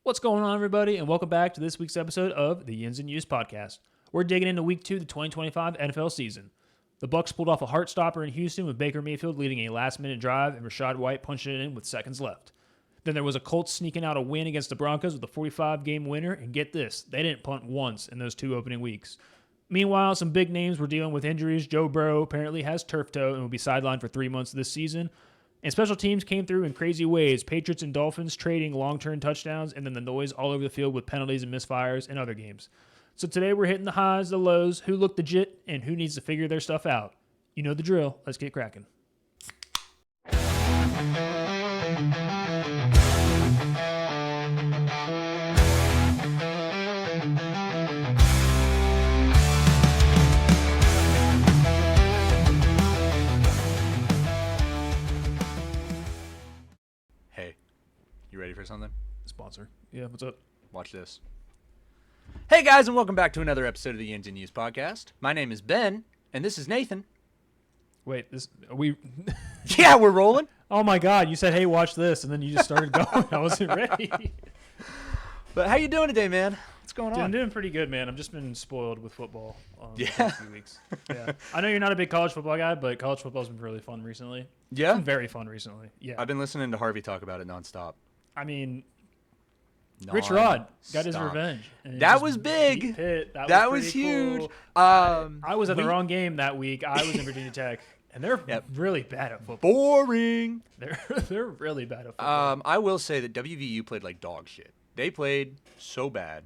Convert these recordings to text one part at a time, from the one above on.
What's going on, everybody, and welcome back to this week's episode of the Yins and Use podcast. We're digging into Week 2 of the 2025 NFL season. The Bucs pulled off a heart-stopper in Houston with Baker Mayfield leading a last-minute drive and Rachaad White punching it in with seconds left. Then there was a Colts sneaking out a win against the Broncos with a 45-game winner, and get this, they didn't punt once in those two opening weeks. Meanwhile, some big names were dealing with injuries. Joe Burrow apparently has turf toe and will be sidelined for 3 months this season. And special teams came through in crazy ways. Patriots and Dolphins trading long-term touchdowns, and then the noise all over the field with penalties and misfires in other games. So today we're hitting the highs, the lows, who looked legit, and who needs to figure their stuff out. You know the drill. Let's get cracking. You ready for something? Sponsor. Yeah, what's up? Watch this. Hey guys, and welcome back to another episode of the Yins and Use podcast. My name is Ben, and this is Nathan. Wait, are we... Yeah, we're rolling. Oh my God, you said, hey, watch this, and then you just started going. I wasn't ready. But how you doing today, man? What's going on? I'm doing pretty good, man. I've just been spoiled with football the Yeah. past few weeks. Yeah. I know you're not a big college football guy, but college football's been really fun recently. Yeah? It's been very fun recently. Yeah. I've been listening to Harvey talk about it nonstop. I mean, Rich Rod got his Stop. revenge. And That just was beat big. Pitt. That was pretty huge. cool. I I was at the wrong game that week. I was in Virginia Tech, and they're really bad at football. Boring. They're really bad at football. I will say that WVU played like dog shit. They played so bad.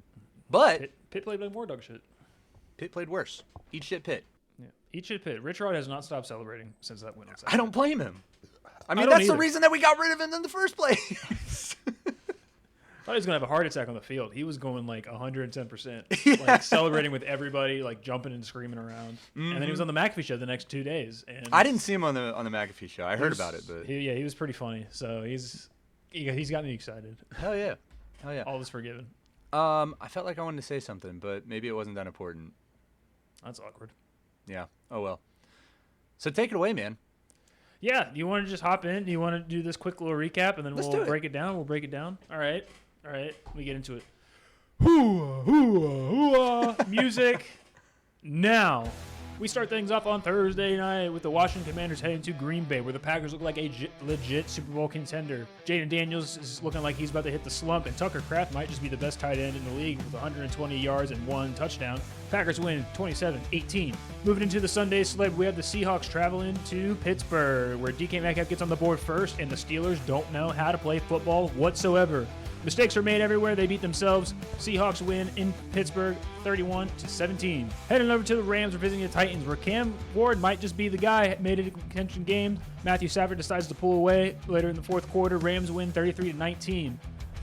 But Pitt played like more dog shit. Pitt played worse. Eat shit, Pitt. Yeah. Eat shit, Pitt. Rich Rod has not stopped celebrating since that win on Saturday. I don't blame him. I mean, don't that's the either. reason that we got rid of him in the first place. I thought he was going to have a heart attack on the field. He was going like 110%, like celebrating with everybody, like jumping and screaming around. And then he was on the McAfee show the next 2 days. And I didn't see him on the McAfee show. I heard about it, but he was pretty funny. So he's got me excited. hell yeah. All is forgiven. I felt like I wanted to say something, but maybe it wasn't that important. That's awkward. Yeah. Oh well. So take it away, man. Yeah. Do you want to just hop in? Do you want to do this quick little recap and then Let's we'll do it. break it down? We'll break it down. All right. Let me get into it. Hoo-ah, hoo-ah, hoo-ah. Music. Now, we start things off on Thursday night with the Washington Commanders heading to Green Bay, where the Packers look like a legit Super Bowl contender. Jaden Daniels is looking like he's about to hit the slump, and Tucker Kraft might just be the best tight end in the league with 120 yards and 1 touchdown. Packers win 27-18. Moving into the Sunday slate, we have the Seahawks traveling to Pittsburgh, where DK Metcalf gets on the board first, and the Steelers don't know how to play football whatsoever. Mistakes are made everywhere. They beat themselves. Seahawks win in Pittsburgh 31-17. Heading over to the Rams, we're visiting the Titans, where Cam Ward might just be the guy. Made it a contention game. Matthew Stafford decides to pull away later in the fourth quarter. Rams win 33-19.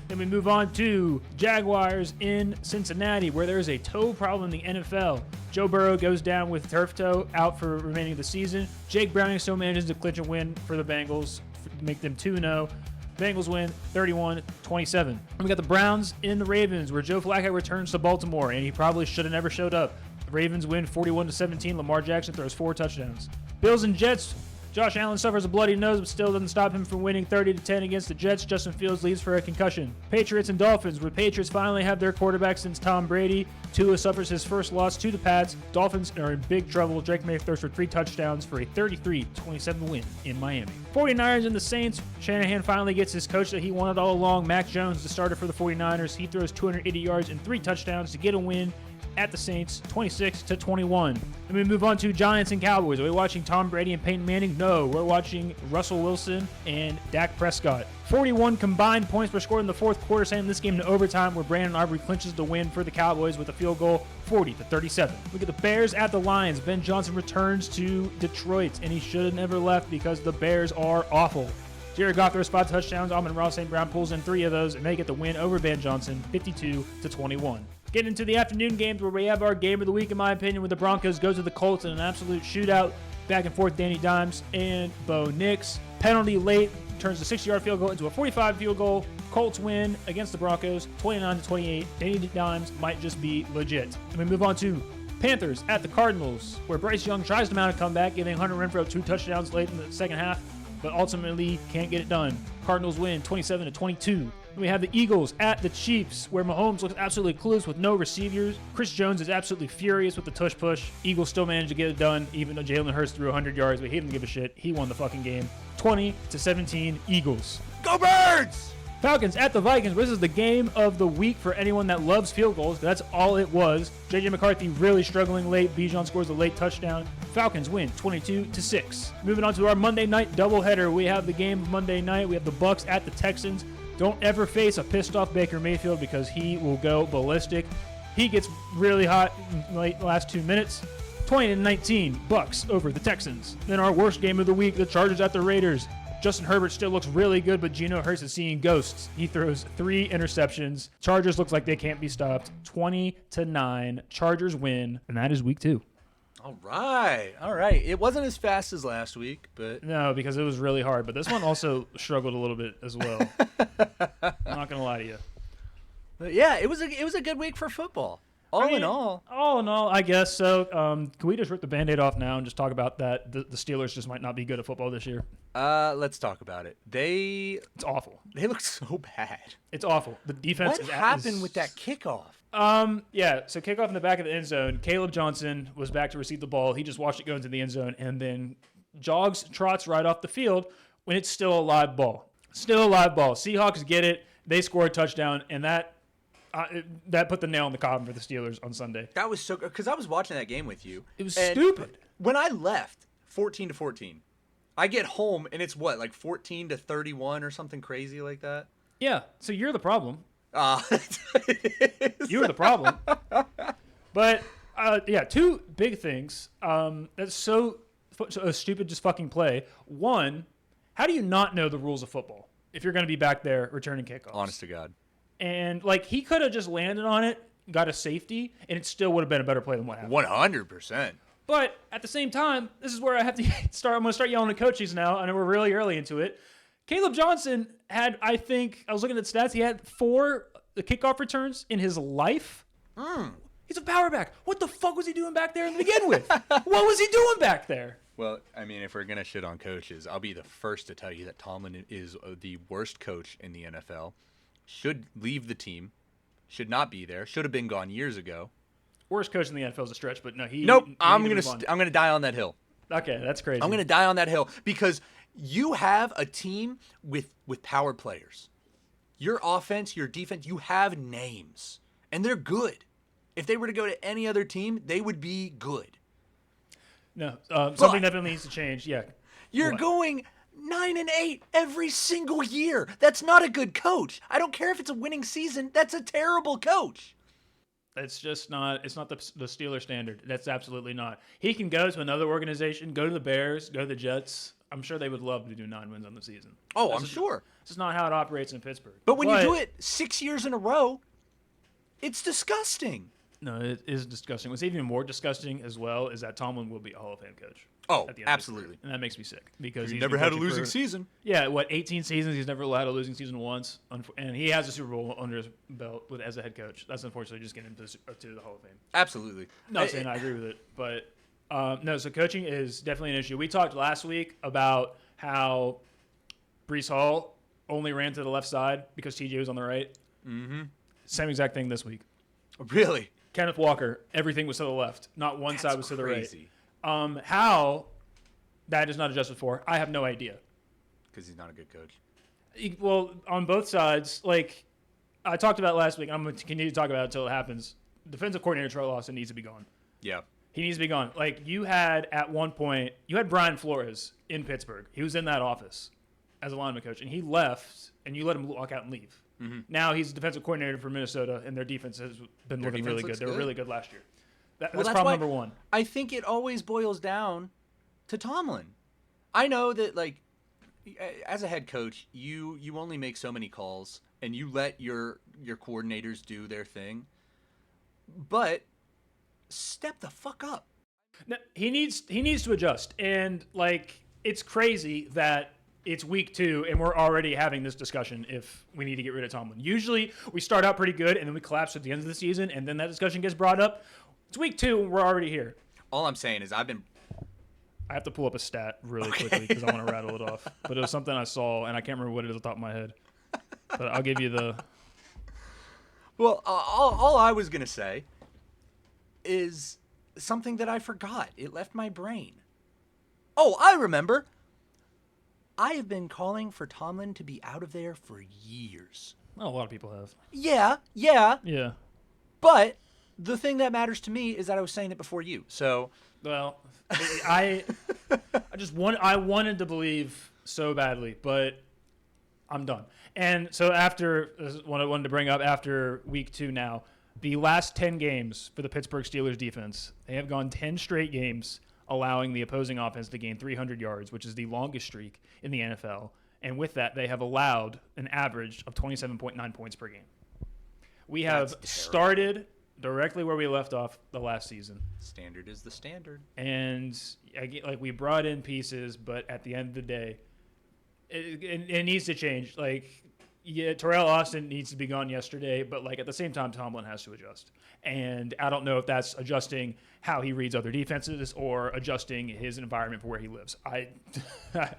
Then we move on to Jaguars in Cincinnati, where there's a toe problem in the NFL. Joe Burrow goes down with turf toe, out for remaining of the season. Jake Browning still manages to clinch a win for the Bengals to make them 2-0. Bengals win 31-27. And we got the Browns in the Ravens, where Joe Flacco returns to Baltimore, and he probably should have never showed up. The Ravens win 41-17. Lamar Jackson throws 4 touchdowns. Bills and Jets. Josh Allen suffers a bloody nose, but still doesn't stop him from winning 30-10 against the Jets. Justin Fields leaves for a concussion. Patriots and Dolphins, where Patriots finally have their quarterback since Tom Brady. Tua suffers his first loss to the Pats. Dolphins are in big trouble. Drake May throws for 3 touchdowns for a 33-27 win in Miami. 49ers and the Saints. Shanahan finally gets his coach that he wanted all along, Mac Jones, the starter for the 49ers. He throws 280 yards and 3 touchdowns to get a win at the Saints, 26-21. Then we move on to Giants and Cowboys. Are we watching Tom Brady and Peyton Manning? No, we're watching Russell Wilson and Dak Prescott. 41 combined points were scored in the fourth quarter, sending this game to overtime, where Brandon Aubrey clinches the win for the Cowboys with a field goal, 40-37. Look at the Bears at the Lions. Ben Johnson returns to Detroit, and he should have never left because the Bears are awful. Jared Goff throws 5 touchdowns. Amon-Ra St. Brown pulls in 3 of those, and they get the win over Ben Johnson, 52-21. Getting into the afternoon games, where we have our game of the week, in my opinion, where the Broncos go to the Colts in an absolute shootout. Back and forth, Danny Dimes and Bo Nix. Penalty late turns the 60-yard field goal into a 45 field goal. Colts win against the Broncos, 29-28. Danny Dimes might just be legit. And we move on to Panthers at the Cardinals, where Bryce Young tries to mount a comeback, giving Hunter Renfrow 2 touchdowns late in the second half, but ultimately can't get it done. Cardinals win 27-22. We have the Eagles at the Chiefs, where Mahomes looks absolutely clueless with no receivers. Chris Jones is absolutely furious with the tush push. Eagles still managed to get it done, even though Jalen Hurts threw 100 yards, but he didn't give a shit. He won the fucking game. 20-17, Eagles. Go Birds! Falcons at the Vikings. This is the game of the week for anyone that loves field goals. That's all it was. J.J. McCarthy really struggling late. Bijan scores a late touchdown. Falcons win 22-6. Moving on to our Monday night doubleheader. We have the game of Monday night. We have the Bucs at the Texans. Don't ever face a pissed off Baker Mayfield because he will go ballistic. He gets really hot in the last 2 minutes. 20-19, Bucs over the Texans. Then our worst game of the week, the Chargers at the Raiders. Justin Herbert still looks really good, but Geno Hurts is seeing ghosts. He throws 3 interceptions. Chargers looks like they can't be stopped. 20-9, Chargers win, and that is week 2. All right. It wasn't as fast as last week, but No, because it was really hard, but this one also struggled a little bit as well. I'm not gonna lie to you. But yeah, it was a good week for football. All in all, I guess so. Can we just rip the Band-Aid off now and just talk about that? The Steelers just might not be good at football this year. Let's talk about it. It's awful. They look so bad. It's awful. The defense. What happened with that kickoff? So kickoff in the back of the end zone. Caleb Johnson was back to receive the ball. He just watched it go into the end zone and then trots right off the field when it's still a live ball. Seahawks get it. They score a touchdown, and that put the nail in the coffin for the Steelers on Sunday. That was so good because I was watching that game with you. It was stupid. When I left, 14-14, I get home and it's what, like 14-31 or something crazy like that. Yeah. So you're the problem. You were the problem. But 2 big things. That's so a stupid, just fucking play. One, how do you not know the rules of football if you're going to be back there returning kickoffs? Honest to God. And he could have just landed on it, got a safety, and it still would have been a better play than what happened. 100%. But at the same time, this is where I have to start. I'm going to start yelling at coaches now. I know we're really early into it. Caleb Johnson had, I was looking at stats, he had 4 kickoff returns in his life. He's a power back. What the fuck was he doing back there to begin with? What was he doing back there? Well, I mean, if we're going to shit on coaches, I'll be the first to tell you that Tomlin is the worst coach in the NFL. Should leave the team. Should not be there. Should have been gone years ago. Worst coach in the NFL is a stretch, but no, Nope. I'm gonna die on that hill. Okay, that's crazy. I'm gonna die on that hill because you have a team with power players. Your offense, your defense, you have names, and they're good. If they were to go to any other team, they would be good. No, something definitely needs to change. Yeah, you're going 9-8 every single year. That's not a good coach. I don't care if it's a winning season. That's a terrible coach. It's just not. It's not the Steeler standard. That's absolutely not. He can go to another organization, go to the Bears, go to the Jets. I'm sure they would love to do 9 wins on the season. Oh, I'm sure. This is not how it operates in Pittsburgh. But when you do it 6 years in a row, it's disgusting. No, it is disgusting. What's even more disgusting as well is that Tomlin will be a Hall of Fame coach. Oh, absolutely. And that makes me sick because he's never had a losing season. Yeah, 18 seasons? He's never had a losing season once. And he has a Super Bowl under his belt as a head coach. That's unfortunately just getting him to the Hall of Fame. Absolutely. Not saying I agree with it, but no, so coaching is definitely an issue. We talked last week about how Breece Hall only ran to the left side because TJ was on the right. Mm-hmm. Same exact thing this week. Really? Kenneth Walker, everything was to the left. Not one side was to the right. Crazy. How that is not adjusted for, I have no idea. Because he's not a good coach. Well, on both sides, like I talked about last week, and I'm going to continue to talk about it until it happens. Defensive coordinator Troy Lawson needs to be gone. Yeah. He needs to be gone. Like you had at one point, you had Brian Flores in Pittsburgh. He was in that office as a lineman coach, and he left, and you let him walk out and leave. Mm-hmm. Now he's defensive coordinator for Minnesota, and their defense has been looking really good. They were really good last year. That's problem number one. I think it always boils down to Tomlin. I know that, like, as a head coach, you only make so many calls, and you let your coordinators do their thing. But step the fuck up. No, he needs to adjust, and like it's crazy that it's week 2 and we're already having this discussion if we need to get rid of Tomlin. Usually we start out pretty good and then we collapse at the end of the season and then that discussion gets brought up. It's week 2 and we're already here. All I'm saying is I have to pull up a stat really quickly because I want to rattle it off. But it was something I saw and I can't remember what it is off the top of my head. But I'll give you the. Well, all I was gonna say is something that I forgot. It left my brain. Oh, I remember. I have been calling for Tomlin to be out of there for years. Well, a lot of people have. Yeah. Yeah. But the thing that matters to me is that I was saying it before you. So, Well, I wanted to believe so badly, but I'm done. And so this is what I wanted to bring up after week 2 now. The last 10 games for the Pittsburgh Steelers defense, they have gone 10 straight games allowing the opposing offense to gain 300 yards, which is the longest streak in the NFL. And with that, they have allowed an average of 27.9 points per game. We have started directly where we left off the last season. Standard is the standard. And we brought in pieces, but at the end of the day, it needs to change. Terrell Austin needs to be gone yesterday, but at the same time, Tomlin has to adjust. And I don't know if that's adjusting how he reads other defenses or adjusting his environment for where he lives. I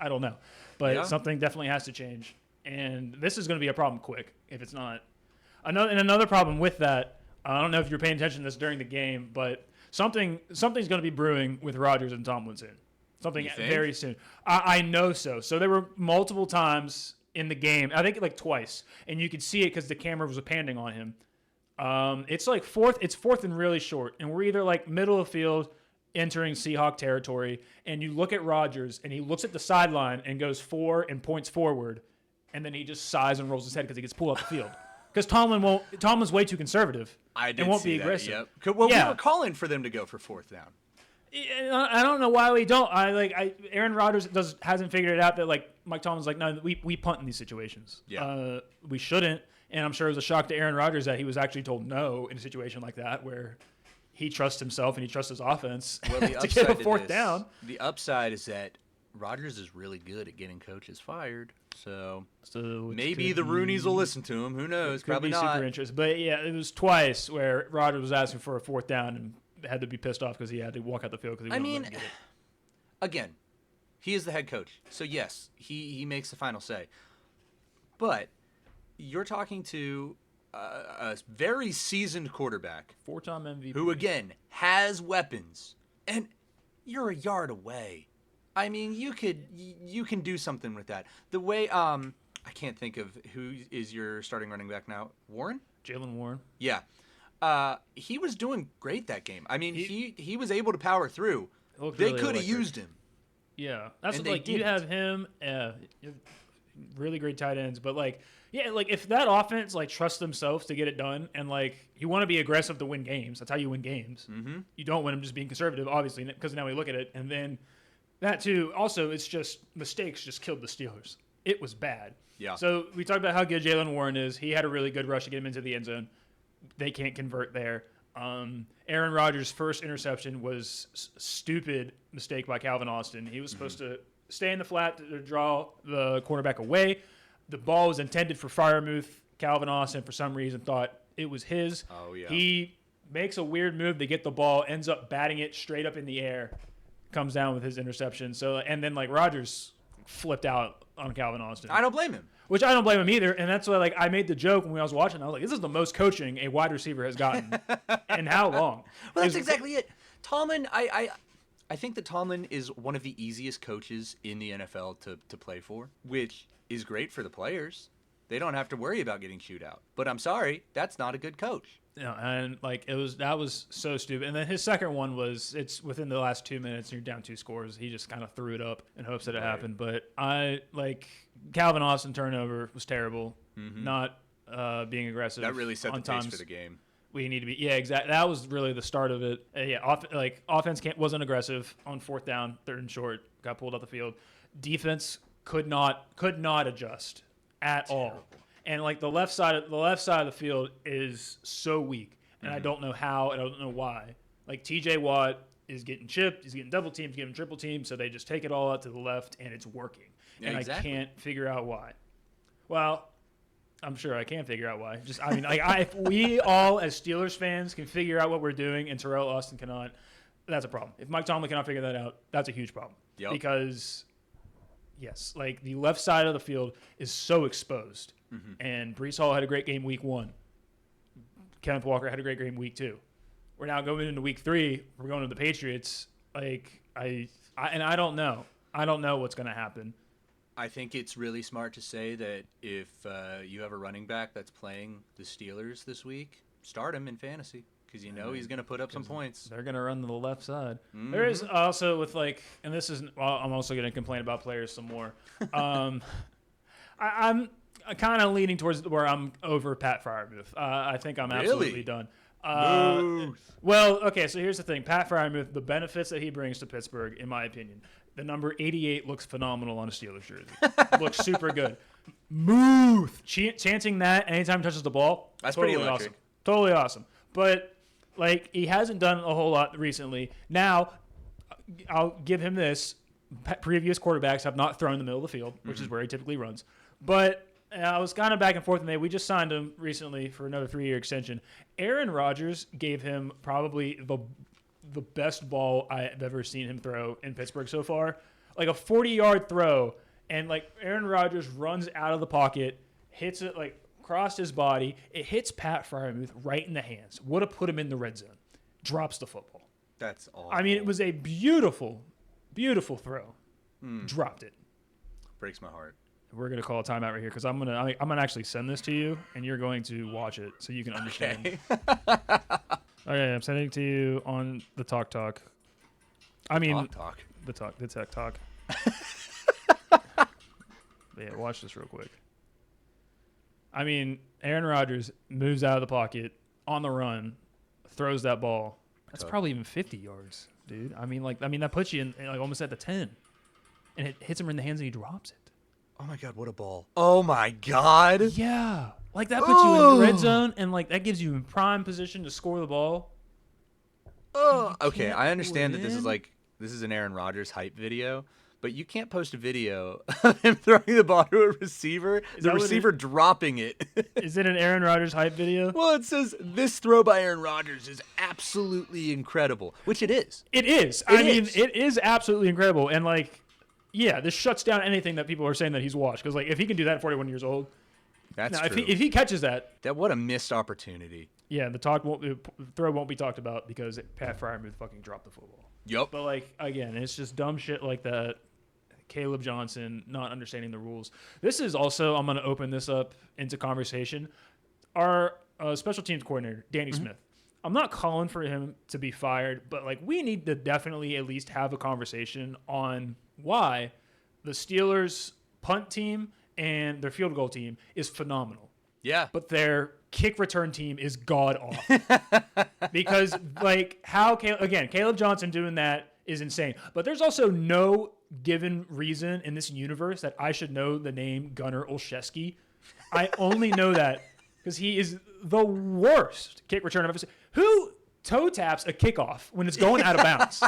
don't know, but something definitely has to change. And this is going to be a problem quick if it's not. Another problem with that, I don't know if you're paying attention to this during the game, but something's going to be brewing with Rodgers and Tomlin soon. Something very soon. I know so. So there were multiple times in the game, I think twice, and you could see it because the camera was panning on him. It's fourth and really short, and we're either middle of field entering Seahawk territory, and you look at Rodgers, and he looks at the sideline and goes 4 and points forward, and then he just sighs and rolls his head because he gets pulled off the field. Because Tomlin's way too conservative. And won't see be aggressive. That, yep. Well, we were calling for them to go for 4th down. I don't know why we don't. Aaron Rodgers hasn't figured it out that Mike Tomlin's no, we punt in these situations. Yeah. We shouldn't, and I'm sure it was a shock to Aaron Rodgers that he was actually told no in a situation like that where he trusts himself and he trusts his offense to get a 4th down. The upside is that Rodgers is really good at getting coaches fired. So maybe the Rooneys will listen to him. Who knows? Probably not. Super interesting. But yeah, it was twice where Rodgers was asking for a 4th down and had to be pissed off because he had to walk out the field because he wouldn't let him get it. Again, he is the head coach. So yes, he makes the final say. But you're talking to a very seasoned quarterback. 4-time MVP. Who, again, has weapons. And you're a yard away. I mean, you can do something with that. The way I can't think of who is your starting running back now. Warren? Jaylen Warren. Yeah. He was doing great that game. I mean, he was able to power through. They could have used him. Yeah. That's you have him, really great tight ends, but if that offense trusts themselves to get it done and you want to be aggressive to win games, that's how you win games. Mm-hmm. You don't win them just being conservative, obviously, because now we look at it and then that too. Also, it's just mistakes just killed the Steelers. It was bad. Yeah. So we talked about how good Jaylen Warren is. He had a really good rush to get him into the end zone. They can't convert there. Aaron Rodgers' first interception was stupid mistake by Calvin Austin. He was supposed to stay in the flat to draw the quarterback away. The ball was intended for Freiermuth. Calvin Austin, for some reason, thought it was his. Oh, yeah. He makes a weird move to get the ball, ends up batting it straight up in the air, comes down with his interception. So, and then Rodgers flipped out on Calvin Austin. I don't blame him. Which I don't blame him either, and that's why I made the joke when I was watching. I was like, "This is the most coaching a wide receiver has gotten in how long?" Well, that's exactly it. Tomlin, I think that Tomlin is one of the easiest coaches in the NFL to play for, which is great for the players. They don't have to worry about getting chewed out. But I'm sorry, that's not a good coach. Yeah, and that was so stupid. And then his second one was it's within the last 2 minutes and you're down 2 scores. He just kind of threw it up in hopes that it happened. But Calvin Austin turnover was terrible. Mm-hmm. Not being aggressive. That really set the pace for the game. We need to be exactly. That was really the start of it. Offense wasn't aggressive on 4th down, 3rd and short. Got pulled off the field. Defense could not adjust at all. And the left side of the field is so weak, and I don't know how, and I don't know why. TJ Watt is getting chipped, he's getting double teamed, getting triple teamed, so they just take it all out to the left, and it's working. Yeah, and exactly. I can't figure out why. Well, I'm sure I can figure out why. If we all as Steelers fans can figure out what we're doing, and Terrell Austin cannot, that's a problem. If Mike Tomlin cannot figure that out, that's a huge problem. Yep. Because, yes, the left side of the field is so exposed. And Breece Hall had a great game week 1. Kenneth Walker had a great game week 2. We're now going into week 3. We're going to the Patriots. Like I don't know. I don't know what's going to happen. I think it's really smart to say that if you have a running back that's playing the Steelers this week, start him in fantasy because you know he's going to put up some points. They're going to run to the left side. There is also with and this is I'm also going to complain about players some more. I'm kind of leaning towards where I'm over Pat Freiermuth. I think I'm absolutely done. Well, okay, so here's the thing. Pat Freiermuth, the benefits that he brings to Pittsburgh, in my opinion, the number 88 looks phenomenal on a Steelers jersey. Looks super good. Muth. Chanting that anytime he touches the ball. That's totally pretty electric. Awesome. Totally awesome. But, he hasn't done a whole lot recently. Now, I'll give him this. Previous quarterbacks have not thrown in the middle of the field, which is where he typically runs. But I was kind of back and forth, and we just signed him recently for another 3-year extension. Aaron Rodgers gave him probably the best ball I've ever seen him throw in Pittsburgh so far. Like a 40-yard throw, and Aaron Rodgers runs out of the pocket, hits it across his body. It hits Pat Freiermuth right in the hands. Would have put him in the red zone. Drops the football. That's awful. I mean, it was a beautiful, beautiful throw. Dropped it. Breaks my heart. We're gonna call a timeout right here because I'm gonna actually send this to you, and you're going to watch it so you can understand. Okay, I'm sending it to you on the Talk. I mean, Talk. the Tech Talk. Yeah, watch this real quick. I mean, Aaron Rodgers moves out of the pocket on the run, throws that ball. That's probably even 50 yards, dude. I mean, that puts you in almost at the 10, and it hits him in the hands and he drops it. Oh my God, what a ball! Oh my God. Yeah, that puts you in the red zone, and that gives you in prime position to score the ball. Oh, okay. I understand that this is an Aaron Rodgers hype video, but you can't post a video of him throwing the ball to a receiver, the receiver dropping it. Is it an Aaron Rodgers hype video? Well, it says this throw by Aaron Rodgers is absolutely incredible, which it is. It is. I mean, it is absolutely incredible, and yeah, this shuts down anything that people are saying that he's watched. Because if he can do that at 41 years old, that's true. If he catches that, what a missed opportunity. Yeah, the throw won't be talked about because Pat Freiermuth fucking dropped the football. Yup. But again, it's just dumb shit like that. Caleb Johnson not understanding the rules. This is also, I'm going to open this up into conversation. Our special teams coordinator, Danny Smith. I'm not calling for him to be fired, but we need to definitely at least have a conversation on why the Steelers punt team and their field goal team is phenomenal. Yeah. But their kick return team is god awful. Because Caleb Johnson doing that is insane. But there's also no given reason in this universe that I should know the name Gunnar Olszewski. I only know that because he is the worst kick return I've ever seen. Who toe taps a kickoff when it's going out of bounds?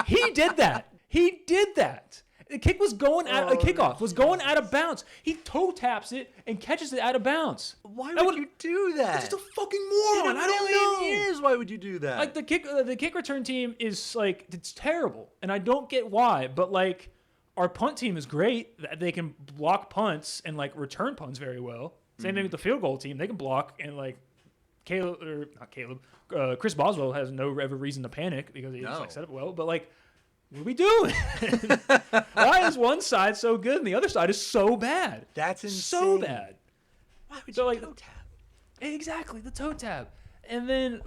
He did that. The kick was going out. The kickoff was going out of bounds. He toe taps it and catches it out of bounds. Why would you do that? It's just a fucking moron. I don't know. Years, why would you do that? The kick return team is it's terrible, and I don't get why. But our punt team is great. They can block punts and return punts very well. Same thing with the field goal team. They can block and Chris Boswell has no ever reason to panic because he just set up well. But what are we doing? Why is one side so good and the other side is so bad? That's insane. So bad. Why would you toe tap? Exactly, the toe tap. And then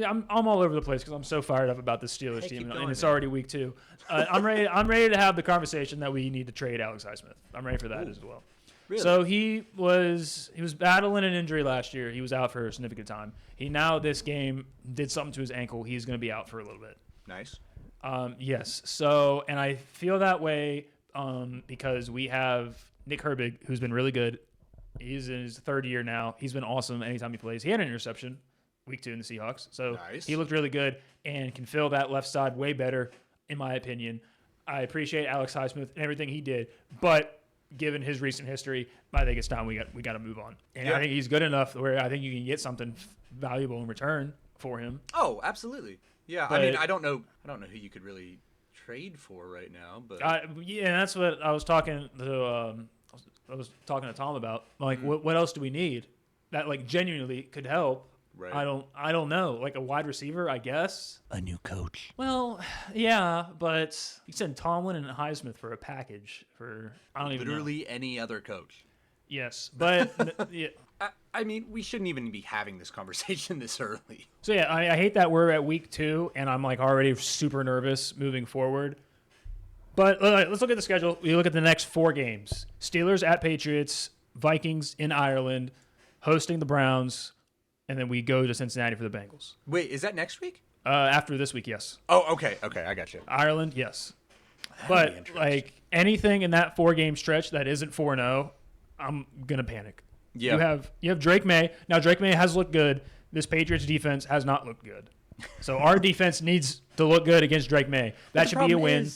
I'm all over the place because I'm so fired up about the Steelers team, and it's already week 2. I'm ready to have the conversation that we need to trade Alex Highsmith. I'm ready for that as well. Really? So he was battling an injury last year. He was out for a significant time. This game did something to his ankle. He's going to be out for a little bit. Nice. Yes. So, and I feel that way because we have Nick Herbig, who's been really good. He's in his 3rd year now. He's been awesome anytime he plays. He had an interception week 2 in the Seahawks. So nice. He looked really good and can fill that left side way better, in my opinion. I appreciate Alex Highsmith and everything he did, but given his recent history, I think it's time we got to move on. And I think he's good enough where I think you can get something valuable in return for him. Oh, absolutely. Yeah, but, I mean, I don't know who you could really trade for right now, but that's what I was talking to I was talking to Tom about like what else do we need that like genuinely could help. Right. I don't know. Like a wide receiver, I guess. A new coach. Well, yeah, but you said Tomlin and Highsmith for a package for I don't even know. Literally any other coach. Yes, but yeah. I mean, we shouldn't even be having this conversation this early. So yeah, I hate that we're at week 2 and I'm like already super nervous moving forward. But let's look at the schedule. We look at the next 4 games: Steelers at Patriots, Vikings in Ireland, hosting the Browns, and then we go to Cincinnati for the Bengals. Wait, is that next week? After this week, yes. Oh, okay, I got you. Ireland, yes. That'd be But interesting. like anything in that 4-game stretch that isn't 4-0, I'm gonna panic. Yeah. You have Drake May. Now Drake May has looked good. This Patriots defense has not looked good. So our defense needs to look good against Drake May. That should be a win.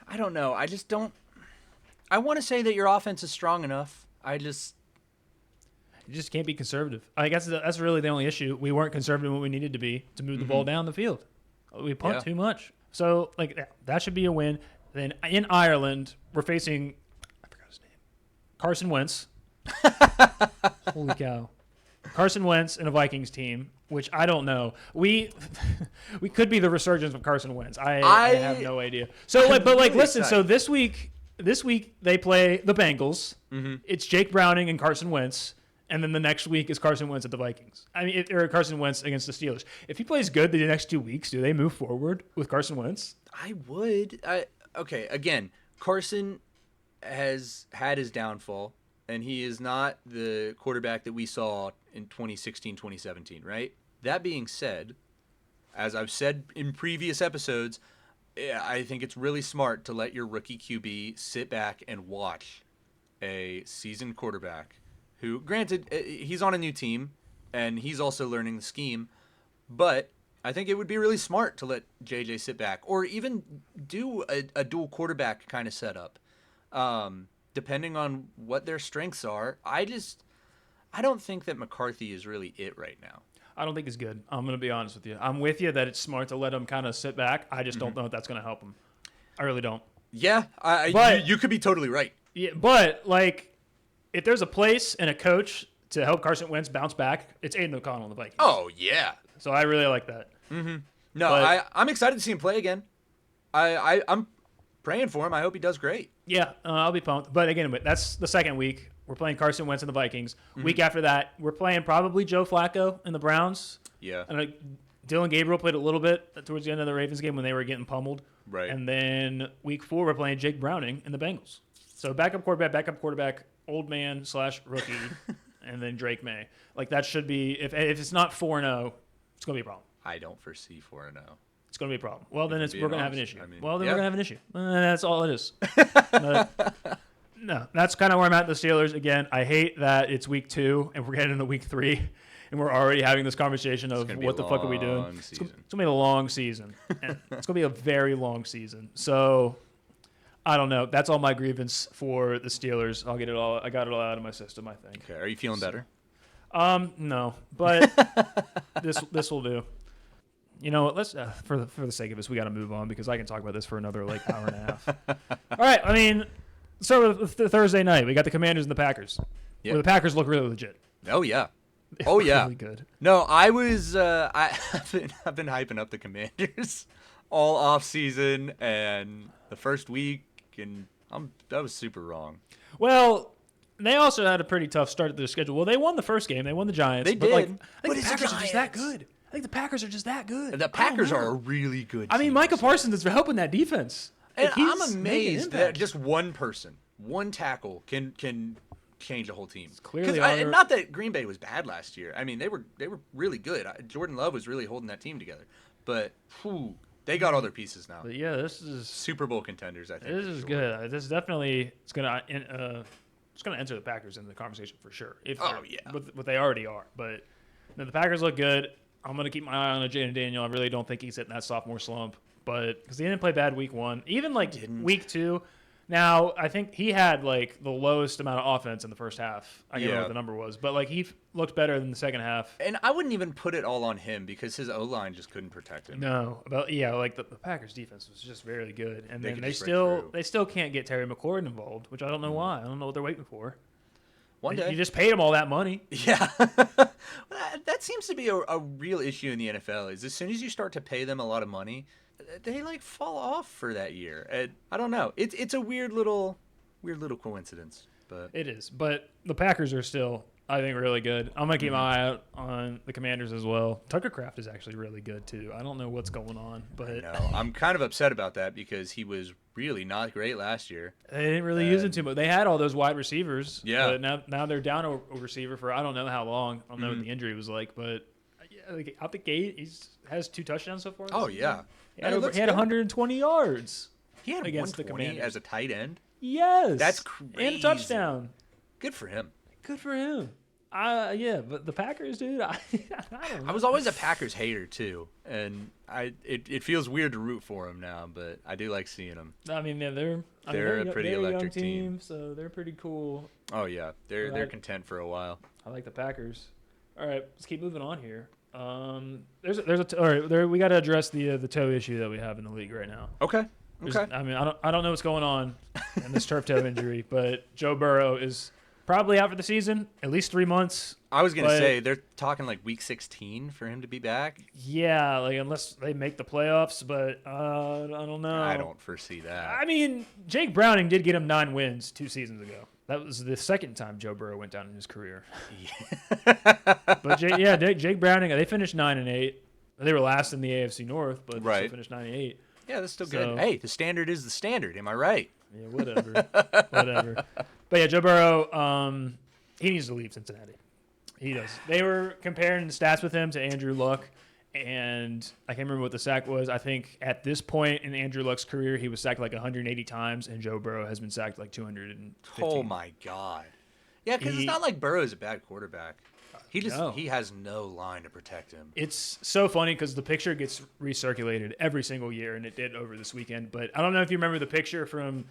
I don't know. I just don't. I want to say that your offense is strong enough. You just can't be conservative. I guess that's really the only issue. We weren't conservative when we needed to be to move the ball down the field. We punt too much. So like that should be a win. Then in Ireland, we're facing I forgot his name. Carson Wentz. Holy cow. Carson Wentz and a Vikings team, which I don't know. We could be the resurgence of Carson Wentz. I have no idea. So like, but like, really listen. excited. So this week they play the Bengals. Mm-hmm. It's Jake Browning and Carson Wentz, and then the next week is Carson Wentz at the Vikings. I mean, or Carson Wentz against the Steelers. If he plays good the next 2 weeks, do they move forward with Carson Wentz? I would. Okay. Again, Carson has had his downfall, and he is not the quarterback that we saw in 2016, 2017, right? That being said, as I've said in previous episodes, I think it's really smart to let your rookie QB sit back and watch a seasoned quarterback who, granted, he's on a new team, and he's also learning the scheme, but I think it would be really smart to let JJ sit back, or even do a dual quarterback kind of setup. Depending on what their strengths are, I don't think that McCarthy is really it right now. I don't think he's good. I'm going to be honest with you. I'm with you that it's smart to let him kind of sit back. I just don't know if that's going to help him. I really don't. Yeah, But- you could be totally right. Yeah, but like, if there's a place and a coach to help Carson Wentz bounce back, it's Aiden O'Connell in the Vikings. Oh, yeah. So I really like that. No, But- I'm excited to see him play again. I'm praying for him. I hope he does great. Yeah, I'll be pumped. But again, that's the second week. We're playing Carson Wentz and the Vikings. Week after that, we're playing probably Joe Flacco and the Browns. Yeah. And Dylan Gabriel played a little bit towards the end of the Ravens game when they were getting pummeled. Right. And then week 4, we're playing Jake Browning and the Bengals. So backup quarterback, old man / rookie, and then Drake May. Like that should be, if it's not 4-0, it's going to be a problem. I don't foresee 4-0. It's going to be a problem. Well, then we're going to have an issue. I mean, we're yeah. going to have an issue. That's all it is. No, that's kind of where I'm at. The Steelers again. I hate that it's week 2 and we're getting into week 3, and we're already having this conversation of gonna be what a the fuck are we doing. long It's gonna season. be a long season. And it's gonna be a very long season. So I don't know. That's all my grievance for the Steelers. I'll get it all. I got it all out of my system. I think. Okay. Are you feeling better? No, but this will do. You know what? Let's for the sake of this, we got to move on because I can talk about this for another like hour and a half. All right. I mean, start with the Thursday night. We got the Commanders and the Packers. Yeah. Where the Packers look really legit. Oh yeah. They Oh look yeah. really good. No, I was. I've been hyping up the Commanders all off season and the first week, and I was super wrong. Well, they also had a pretty tough start to their schedule. Well, they won the first game. They won the Giants. They but like, did. I think But the it's Packers are just that Giants. good. I think the Packers are just that good. The I Packers don't know. are a really good. I mean, team Micah this year. Parsons is helping that defense. And Like, he's I'm making amazed that impact. just one person, one tackle can change a whole team. clearly 'Cause our- not that Green Bay was bad last year. I mean, they were really good. Jordan Love was really holding that team together. But they got all their pieces now. But yeah, this is Super Bowl contenders, I think. this for is sure. good. This is definitely it's gonna enter the Packers into the conversation for sure. If Oh, they're- yeah. what they already are. But no, the Packers look good. I'm gonna keep my eye on Jaden Daniel. I really don't think he's hitting that sophomore slump. But because he didn't play bad week 1, even like Didn't. week 2, Now, I think he had like the lowest amount of offense in the first half. I can't remember Yeah. what the number was, but like he looked better than the second half. And I wouldn't even put it all on him because his O-line just couldn't protect him. No, like the Packers defense was just very good, and then could they just break through. still can't get Terry McLaurin involved, which I don't know why. I don't know what they're waiting for. One day. You just paid him all that money. Yeah. That seems to be a real issue in the NFL is as soon as you start to pay them a lot of money, they like fall off for that year. And I don't know. It's a weird little coincidence, but It is, but the Packers are still, I think, really good. I'm gonna keep my eye out on the Commanders as well. Tucker Kraft is actually really good too. I don't know what's going on, but no, I'm kind of upset about that because he was really not great last year. they didn't really use him too much. They had all those wide receivers. Yeah. But now they're down a receiver for I don't know how long. I don't know what the injury was like, but like out the gate, has 2 touchdowns so far. Oh yeah, He had 120 yards. He had against the 120 Commanders. as a tight end. Yes, That's crazy. And a touchdown. Good for him. Good for him. Yeah, but the Packers, dude, I don't know. I was always a Packers hater too, and it feels weird to root for him now, but I do like seeing them. I mean, yeah, they're a pretty they're electric young team. so they're pretty cool. Oh yeah, they're Right. content for a while. I like the Packers. All right, let's keep moving on here. All right. We got to address the toe issue that we have in the league right now. Okay. I mean, I don't know what's going on in this turf toe injury, but Joe Burrow is probably out for the season, at least 3 months. I was gonna But- say they're talking like week 16 for him to be back. Yeah, like unless they make the playoffs, but I don't know. I don't foresee that. I mean, Jake Browning did get him 9 wins 2 seasons ago. That was the second time Joe Burrow went down in his career. But Jake Browning, they finished 9-8. They were last in the AFC North, but they Right. still finished 9-8. Yeah, that's still So- good. Hey, the standard is the standard. Am I right? Yeah, whatever. But yeah, Joe Burrow, he needs to leave Cincinnati. He does. They were comparing stats with him to Andrew Luck, and I can't remember what the sack was. I think at this point in Andrew Luck's career, he was sacked like 180 times, and Joe Burrow has been sacked like 215. Oh my God. Yeah, because it's not like Burrow's a bad quarterback. He has no line to protect him. It's so funny because the picture gets recirculated every single year, and it did over this weekend. But I don't know if you remember the picture from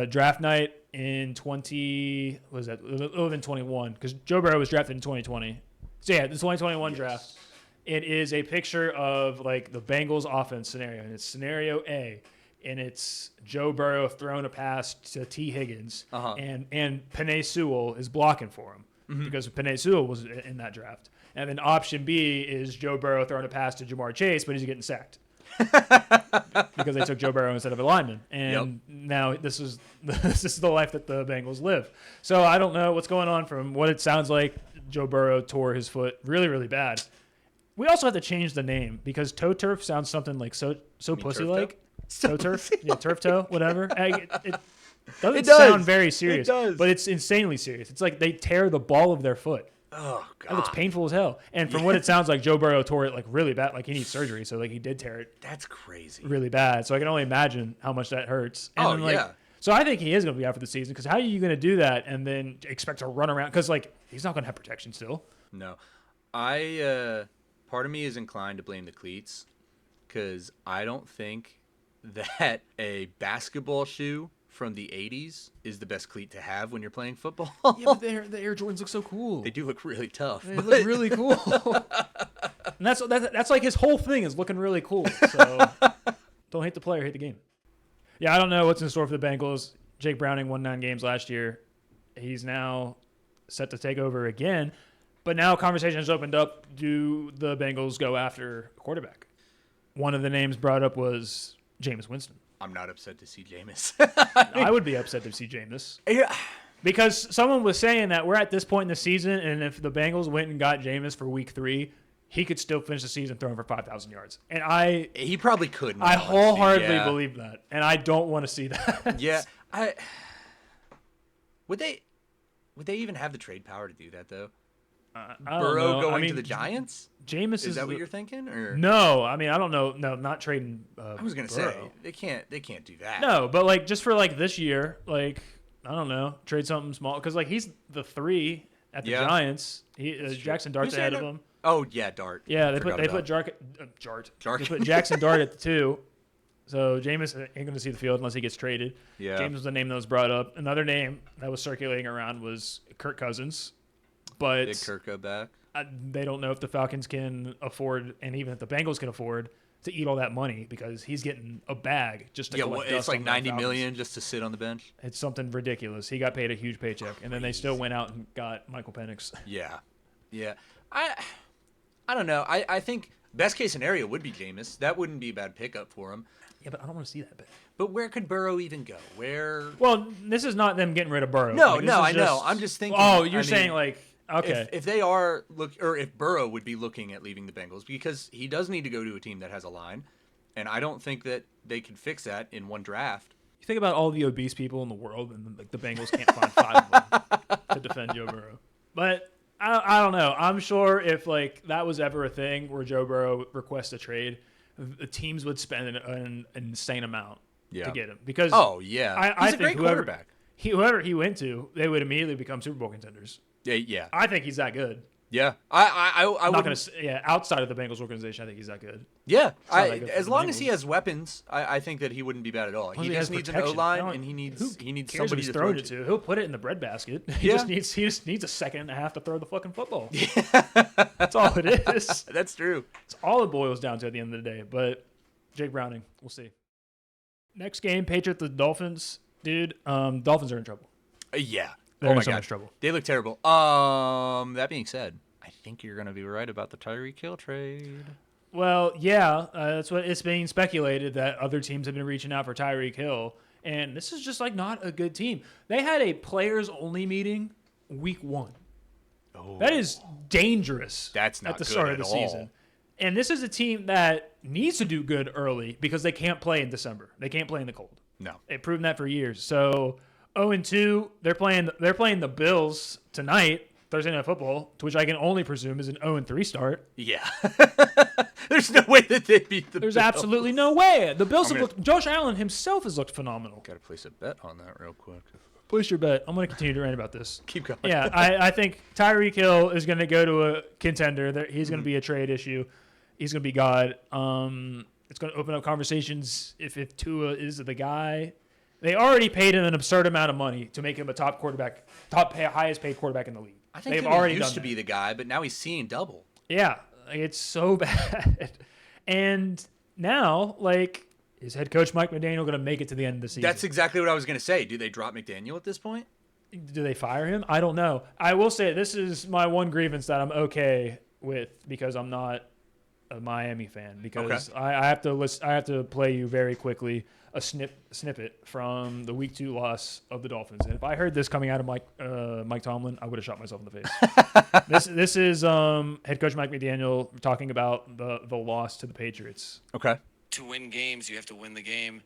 draft night in 21, because Joe Burrow was drafted in 2020. So yeah, the 2021 draft. It is a picture of like the Bengals offense scenario, and it's scenario A, and it's Joe Burrow throwing a pass to T. Higgins, and Penei Sewell is blocking for him. Because Penei Sewell was in that draft. And then option B is Joe Burrow throwing a pass to Jamar Chase, but he's getting sacked. Because they took Joe Burrow instead of a lineman. And now this is the life that the Bengals live. So I don't know what's going on. From what it sounds like, Joe Burrow tore his foot really, really bad. We also have to change the name because toe turf sounds something like so pussy-like. Toe turf? Yeah, turf toe, whatever. It doesn't sound very serious, but it's insanely serious. It's like they tear the ball of their foot. Oh God, It looks painful as hell. And from what it sounds like, Joe Burrow tore it like really bad. Like he needs surgery, so like he did tear it that's crazy. really bad. So I can only imagine how much that hurts. And Oh, then, like, yeah. So I think he is going to be out for the season because how are you going to do that and then expect to run around? Because like he's not going to have protection still. No, part of me is inclined to blame the cleats because I don't think that a basketball shoe from the 80s is the best cleat to have when you're playing football. Yeah, but the Air Jordans look so cool. They do look really tough. They look really cool. And that's like his whole thing is looking really cool. So don't hate the player, hate the game. Yeah, I don't know what's in store for the Bengals. Jake Browning won 9 games last year. He's now set to take over again. But now conversation has opened up. Do the Bengals go after a quarterback? One of the names brought up was Jameis Winston. I'm not upset to see Jameis. I would be upset to see Jameis. Yeah. Because someone was saying that we're at this point in the season, and if the Bengals went and got Jameis for week 3, he could still finish the season throwing for 5,000 yards. And he probably could. I wholeheartedly believe that, and I don't want to see that. Yeah, would they even have the trade power to do that though? I don't Burrow know. going to the Giants? Jameis Is that what you're thinking? Or No, I mean I don't know. No, not trading. I was gonna say they can't do that. No, but like just for like this year, like I don't know, trade something small because like he's the 3 at the Giants. Jackson Dart's ahead of him. Oh yeah, Dart. Yeah, they put They put Jackson Dart at the 2. So Jameis ain't going to see the field unless he gets traded. Yeah. James was the name that was brought up. Another name that was circulating around was Kirk Cousins. But Big Kirk go back. They don't know if the Falcons can afford, and even if the Bengals can afford, to eat all that money because he's getting a bag just to collect dust it's like on the $90 Falcons. million just to sit on the bench. It's something ridiculous. He got paid a huge paycheck, and then they still went out and got Michael Penix. Yeah. I don't know. I think best case scenario would be Jameis. That wouldn't be a bad pickup for him. Yeah, but I don't want to see that bad. But where could Burrow even go? Where? Well, this is not them getting rid of Burrow. No, Like, no, I this is know. just- I'm just thinking. Oh, you're I saying mean, like okay. if they are or if Burrow would be looking at leaving the Bengals because he does need to go to a team that has a line, and I don't think that they can fix that in one draft. You think about all the obese people in the world, and like the Bengals can't find 5 of them to defend Joe Burrow. But I don't know. I'm sure if like that was ever a thing where Joe Burrow requests a trade, the teams would spend an insane amount to get him because He's I a think great quarterback. Whoever he went to, they would immediately become Super Bowl contenders. Yeah. I think he's that good. Yeah. I I'm not wouldn't. gonna. Yeah, outside of the Bengals organization, I think he's that good. Yeah, not that good for as the long as he Bengals. has weapons, I think that he wouldn't be bad at all. Plus He has just needs an protection. O-line, No, and he needs who cares somebody if he's to throwing throw it to. He'll put it in the breadbasket. He Yeah. just needs a second and a half to throw the fucking football. That's all it is. That's true. It's all it boils down to at the end of the day. But Jake Browning, we'll see. Next game, Patriots the Dolphins. Dude, Dolphins are in trouble. Yeah. They're oh my in so god, much trouble. they look terrible. That being said, I think you're gonna be right about the Tyreek Hill trade. Well, yeah, that's what it's being speculated that other teams have been reaching out for Tyreek Hill, and this is just like not a good team. They had a players-only meeting week 1. Oh, That is dangerous. That's not at the good start at of the all. season. And this is a team that needs to do good early because they can't play in December. They can't play in the cold. no. They've proven that for years. So 0-2, they're playing the Bills tonight, Thursday Night Football, to which I can only presume is an 0-3 start. Yeah. There's no way that they beat the There's Bills. absolutely no way. The Bills I'm have looked. Josh Allen himself has looked phenomenal. Gotta place a bet on that real quick. Place your bet. I'm going to continue to rant about this. Keep going. Yeah, I think Tyreek Hill is going to go to a contender. He's going to be a trade issue. He's going to be God. It's going to open up conversations if Tua is the guy. They already paid him an absurd amount of money to make him a top quarterback, highest paid quarterback in the league. I think they've he already used done to that. be the guy, but now he's seeing double. Yeah, like, it's so bad. And now, like, is head coach Mike McDaniel going to make it to the end of the season? That's exactly what I was gonna say. Do they drop McDaniel at this point? Do they fire him? I don't know. I will say this is my one grievance that I'm okay with because I'm not a Miami fan. Because I have to list, I have to play you very quickly a snippet from the Week 2 loss of the Dolphins. And if I heard this coming out of Mike Tomlin, I would have shot myself in the face. This is head coach Mike McDaniel talking about the loss to the Patriots. Okay. To win games, you have to win the game,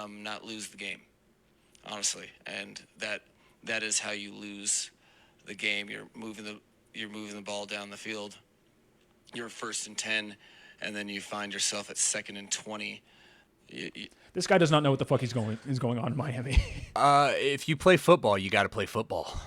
not lose the game, honestly. And that is how you lose the game. You're moving the ball down the field. You're 1st and 10, and then you find yourself at 2nd and 20. This guy does not know what the fuck is going on in Miami. If you play football, you got to play football.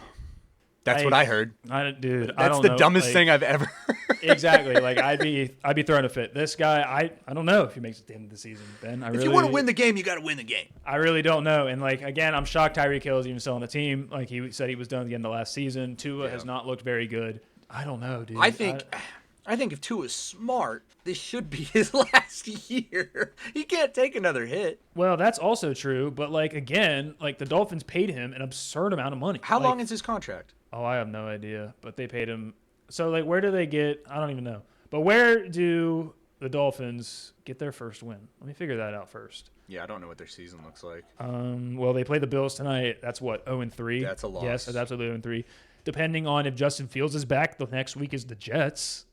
That's what I heard. I That's don't the know. dumbest Like, thing I've ever heard. Exactly. Like I'd be throwing a fit. This guy, I don't know if he makes it to the end of the season, Ben. If you want to win the game, you got to win the game. I really don't know. And like again, I'm shocked Tyreek Hill is even still on the team. Like he said he was done at the end of last season. Tua has not looked very good. I don't know, dude. I think if Tua's smart, this should be his last year. He can't take another hit. Well, that's also true. But like again, like the Dolphins paid him an absurd amount of money. How Like, long is his contract? Oh, I have no idea. But they paid him. So like, where do they get? I don't even know. But where do the Dolphins get their first win? Let me figure that out first. Yeah, I don't know what their season looks like. Well, they play the Bills tonight. That's what, 0-3? That's a loss. Yes, that's absolutely 0-3. Depending on if Justin Fields is back, the next week is the Jets.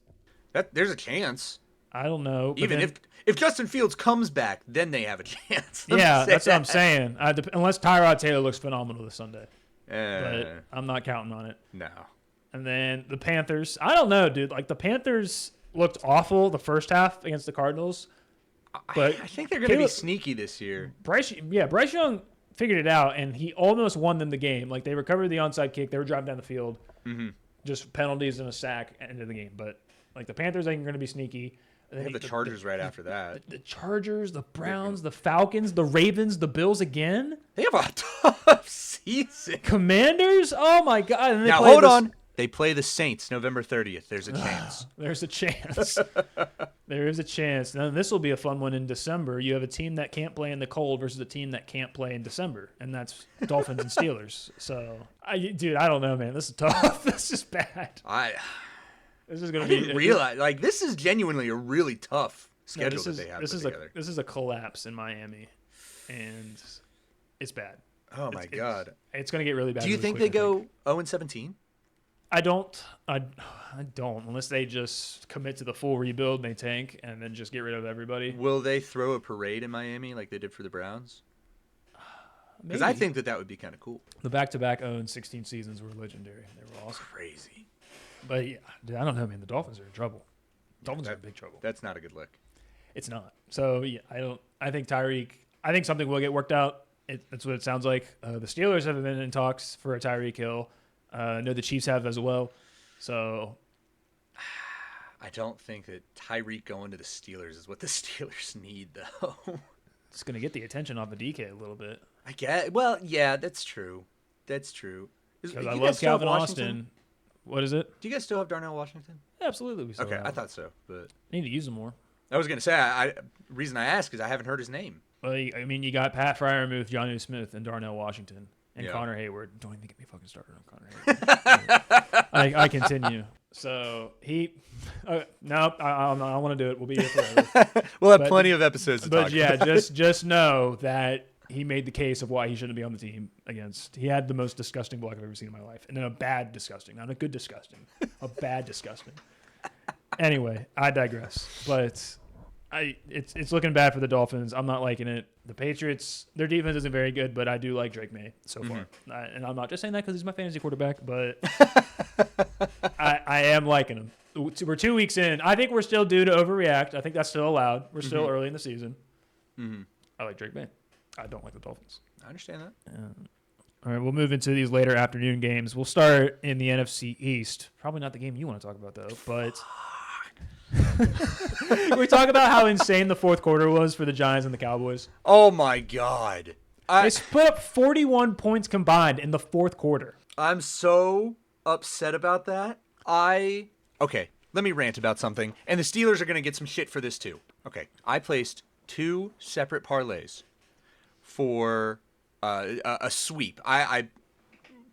There's a chance. I don't know. but Even then- if Justin Fields comes back, then they have a chance. Let me yeah, say that's what I'm that. saying. Unless Tyrod Taylor looks phenomenal this Sunday. But Uh, I'm not counting on it. no. And then the Panthers. I don't know, dude. Like the Panthers looked awful the first half against the Cardinals. But I think they're going to be Caleb- sneaky this year. Bryce Young figured it out, and he almost won them the game. Like they recovered the onside kick. They were driving down the field. Mm-hmm. Just penalties and a sack, end of the game. But Like the Panthers, I think are going to be sneaky. They have the Chargers right after that. The Chargers, the Browns, the Falcons, the Ravens, the Bills again. They have a tough season. Commanders? Oh my God! And they Now play hold on. They play the Saints November 30th. There's a chance. There's a chance. There is a chance. Now this will be a fun one in December. You have a team that can't play in the cold versus a team that can't play in December, and that's Dolphins and Steelers. So, dude, I don't know, man. This is tough. This is bad. This is going to be. Didn't realize like this is genuinely a really tough schedule that they have this is together. This is a collapse in Miami, and it's bad. Oh my God! It's going to get really bad. Do you really think quick, they go 0-17? I don't unless they just commit to the full rebuild and they tank and then just get rid of everybody. Will they throw a parade in Miami like they did for the Browns? Because I think that would be kind of cool. The back-to-back 0-16 seasons were legendary. They were awesome. Crazy. But yeah, dude, I don't know, man. The Dolphins are in trouble. Dolphins are in big trouble. That's not a good look. It's not. So yeah, I think Tyreek. I think something will get worked out. That's what it sounds like. The Steelers have been in talks for a Tyreek Hill. I know the Chiefs have as well. So I don't think that Tyreek going to the Steelers is what the Steelers need, though. It's going to get the attention off of DK a little bit. I guess. Well, yeah, that's true. That's true. Because I love Calvin Austin. What is it? Do you guys still have Darnell Washington? Absolutely, we still have I thought so, but need to use him more. I was going to say, reason I asked is I haven't heard his name. Well, I mean, you got Pat Fryermuth, Jonnu Smith, and Darnell Washington. And Yeah. Connor Hayward. Don't even get me fucking started on Connor Hayward. I continue. So nope, I don't want to do it. We'll be here forever. We'll have plenty of episodes to talk But yeah, about. just know that he made the case of why he shouldn't be on the team against. He had the most disgusting block I've ever seen in my life. And then a bad disgusting. Not a good disgusting. A bad disgusting. Anyway, I digress. But it's looking bad for the Dolphins. I'm not liking it. The Patriots, their defense isn't very good, but I do like Drake May so far. And I'm not just saying that because he's my fantasy quarterback, but I am liking him. We're 2 weeks in. I think we're still due to overreact. I think that's still allowed. We're still early in the season. I like Drake May. I don't like the Dolphins. I understand that. All right, we'll move into these later afternoon games. We'll start in the NFC East. Probably not the game you want to talk about, though, but we talk about how insane the fourth quarter was for the Giants and the Cowboys. Oh, my God. They split up 41 points combined in the fourth quarter. I'm so upset about that. Okay, let me rant about something. And the Steelers are going to get some shit for this, too. Okay, I placed 2 separate parlays for a sweep. I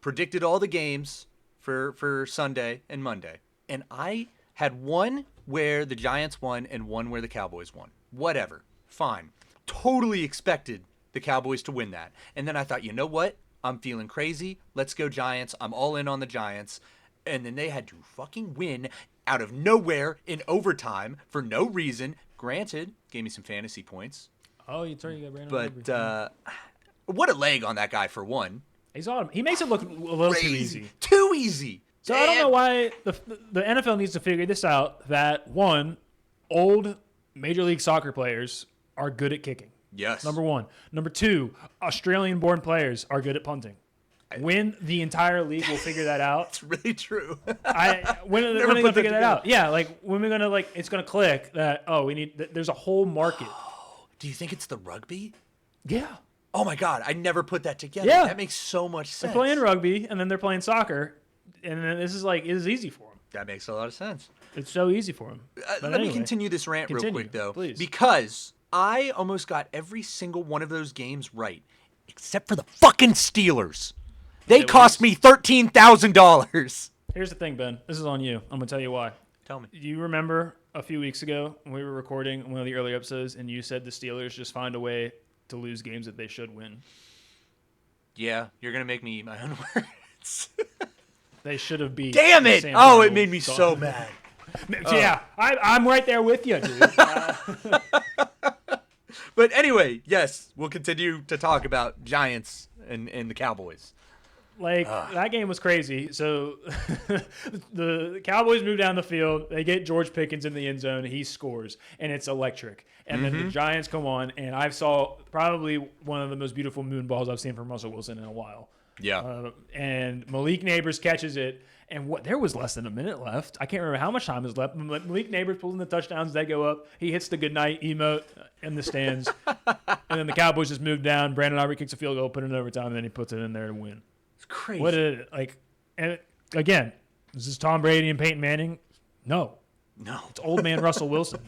predicted all the games for Sunday and Monday. And I had one where the Giants won and one where the Cowboys won. Whatever. Fine. Totally expected the Cowboys to win that. And then I thought, you know what? I'm feeling crazy. Let's go Giants. I'm all in on the Giants. And then they had to fucking win out of nowhere in overtime for no reason. Granted, gave me some fantasy points. Oh, you got Brandon. But what a leg on that guy for one. He's on him. He makes it look a little too easy. Too easy. So I don't know why the NFL needs to figure this out, that one, old Major League Soccer players are good at kicking. Yes. Number one. Number two, Australian-born players are good at punting. When the entire league will figure that out. It's really true. When are they going to figure that out? Yeah, like when we're going to it's going to click that, there's a whole market. Do you think it's the rugby? Yeah. Oh my God, I never put that together. Yeah. That makes so much sense. They're playing rugby and then they're playing soccer, and then this is easy for them. That makes a lot of sense. It's so easy for them. Let me continue this rant real quick, though. Please. Because I almost got every single one of those games right, except for the fucking Steelers. They cost me $13,000. Here's the thing, Ben. This is on you. I'm going to tell you why. Tell me. Do you remember a few weeks ago when we were recording one of the early episodes and you said the Steelers just find a way to lose games that they should win? Yeah, you're going to make me eat my own words. They should have beat. Damn it! Sam Oh, Darnold. it made me so mad. Yeah, I'm right there with you, dude. But anyway, yes, we'll continue to talk about Giants and the Cowboys. That game was crazy. So the Cowboys move down the field. They get George Pickens in the end zone. He scores, and it's electric. And then the Giants come on, and I saw probably one of the most beautiful moon balls I've seen from Russell Wilson in a while. Yeah. And Malik Neighbors catches it, And there was less than a minute left. I can't remember how much time was left. Malik Neighbors pulls in the touchdowns. They go up. He hits the goodnight emote in the stands. And then the Cowboys just move down. Brandon Aubrey kicks a field goal, put it in overtime, and then he puts it in there to win. It's crazy. What did it, like? And again, this is Tom Brady and Peyton Manning. No. It's old man Russell Wilson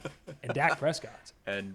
and Dak Prescott. And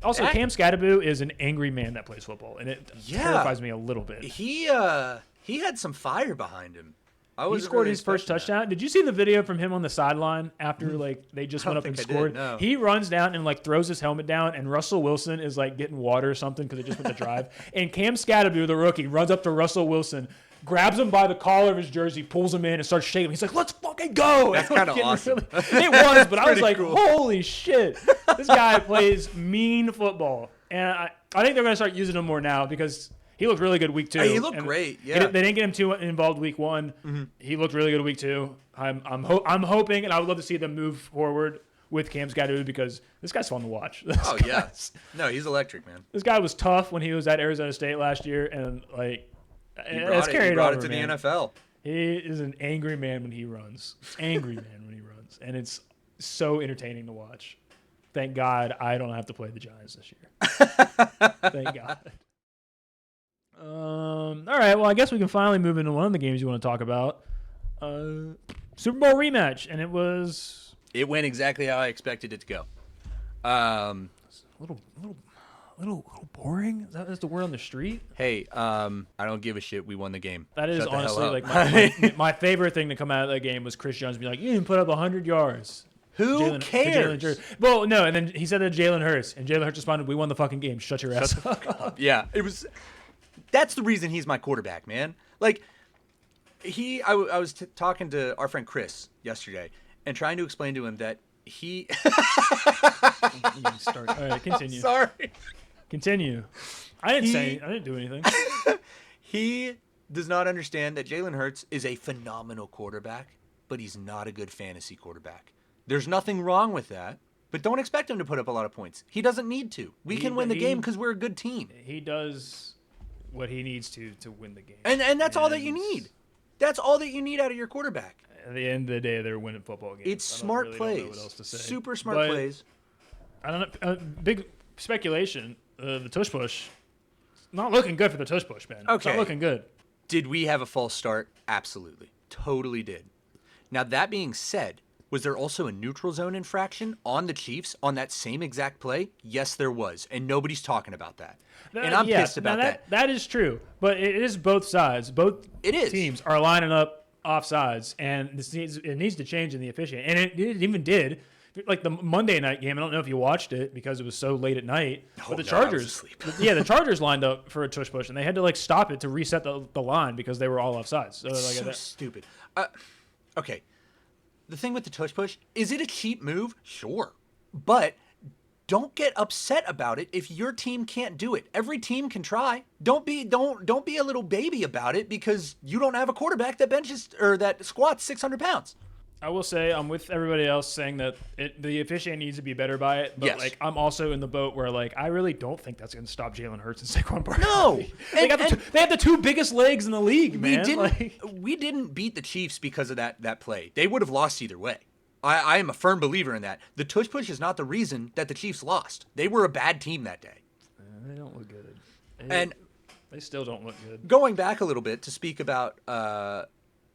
also, Cam Scatterbo is an angry man that plays football, and it terrifies me a little bit. He had some fire behind him. He scored his first touchdown. Did you see the video from him on the sideline after they just went up and scored? No. He runs down and throws his helmet down, and Russell Wilson is getting water or something because they just went to drive. And Cam Scatterbo, the rookie, runs up to Russell Wilson, grabs him by the collar of his jersey, pulls him in, and starts shaking him. He's like, "Let's fucking go!" That's kind of awesome. It was, but I was like, cool. "Holy shit!" This guy plays mean football, and I think they're going to start using him more now because he looked really good week 2. Hey, he looked great. Yeah, they didn't get him too involved week 1. Mm-hmm. He looked really good week 2. I'm hoping, and I would love to see them move forward with Cam Scatterbo because this guy's fun to watch. Yes. No, he's electric, man. This guy was tough when he was at Arizona State last year, and he brought it to man. the NFL. He is an angry man when he runs. And it's so entertaining to watch. Thank God I don't have to play the Giants this year. Thank God. All right, well, I guess we can finally move into one of the games you want to talk about. Super Bowl rematch, and it went exactly how I expected it to go. A little boring. Is that the word on the street? Hey, I don't give a shit. We won the game. That is Shut the hell honestly up. my favorite thing to come out of that game was Chris Jones being like, "You didn't put up 100 yards." Who cares? Well, no, and then he said that Jalen Hurts, and Jalen Hurts responded, "We won the fucking game. Shut your ass up." Yeah, it was. That's the reason he's my quarterback, man. I was talking to our friend Chris yesterday and trying to explain to him that he. All right, continue. Sorry. Continue. I didn't do anything. He does not understand that Jalen Hurts is a phenomenal quarterback, but he's not a good fantasy quarterback. There's nothing wrong with that, but don't expect him to put up a lot of points. He doesn't need to. We can win the game because we're a good team. He does what he needs to win the game. And that's all that you need. That's all that you need out of your quarterback. At the end of the day, they're winning football games. It's smart plays. Don't know what else to say. Super smart plays. I don't know. Big speculation. The Tush push. Not looking good for the Tush push, man. Okay. It's not looking good. Did we have a false start? Absolutely. Totally did. Now, that being said, was there also a neutral zone infraction on the Chiefs on that same exact play? Yes, there was. And nobody's talking about that. And I'm pissed about that. That is true. But it is both sides. Both teams are lining up offsides. And it needs to change in the officiating. And it even did. Like the Monday night game, I don't know if you watched it because it was so late at night. But the Chargers, the Chargers lined up for a tush push, and they had to stop it to reset the line because they were all offsides. So stupid. Okay, the thing with the tush push, is it a cheap move? Sure, but don't get upset about it if your team can't do it. Every team can try. Don't be a little baby about it because you don't have a quarterback that benches or that squats 600 pounds. I will say I'm with everybody else saying that the officiating needs to be better by it. But yes. I'm also in the boat where I really don't think that's going to stop Jalen Hurts and Saquon Barkley. No, they have the two biggest legs in the league, man. We didn't beat the Chiefs because of that play. They would have lost either way. I am a firm believer in that. The tush push is not the reason that the Chiefs lost. They were a bad team that day. They don't look good. They still don't look good. Going back a little bit to speak about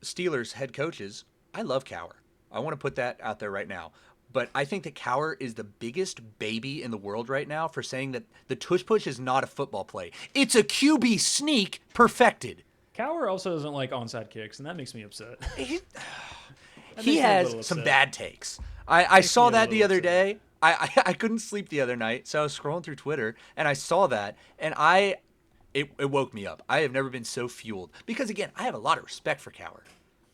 Steelers head coaches, I love Cowher. I want to put that out there right now. But I think that Cowher is the biggest baby in the world right now for saying that the tush push is not a football play. It's a QB sneak perfected. Cowher also doesn't like onside kicks, and that makes me upset. He has some bad takes. I saw that the other day. I couldn't sleep the other night, so I was scrolling through Twitter, and I saw that, and it woke me up. I have never been so fueled. Because, again, I have a lot of respect for Cowher.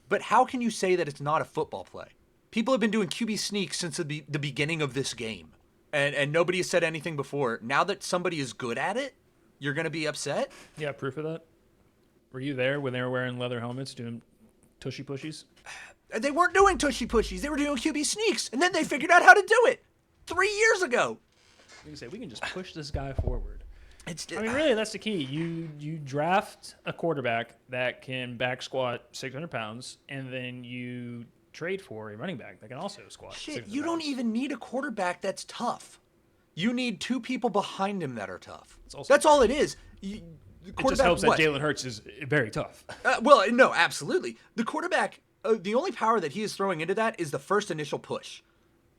But how can you say that it's not a football play? People have been doing QB sneaks since the beginning of this game. And nobody has said anything before. Now that somebody is good at it, you're going to be upset? Yeah, proof of that? Were you there when they were wearing leather helmets doing tushy pushies? They weren't doing tushy pushies. They were doing QB sneaks. And then they figured out how to do it 3 years ago. We can say, we can just push this guy forward. I mean, really, that's the key. You draft a quarterback that can back squat 600 pounds, and then you trade for a running back that can also squat. Shit, you don't even need a quarterback that's tough. You need two people behind him that are tough. That's all it is. The it just helps that Jalen Hurts is very tough. Well, no, absolutely. The quarterback, the only power that he is throwing into that is the first initial push.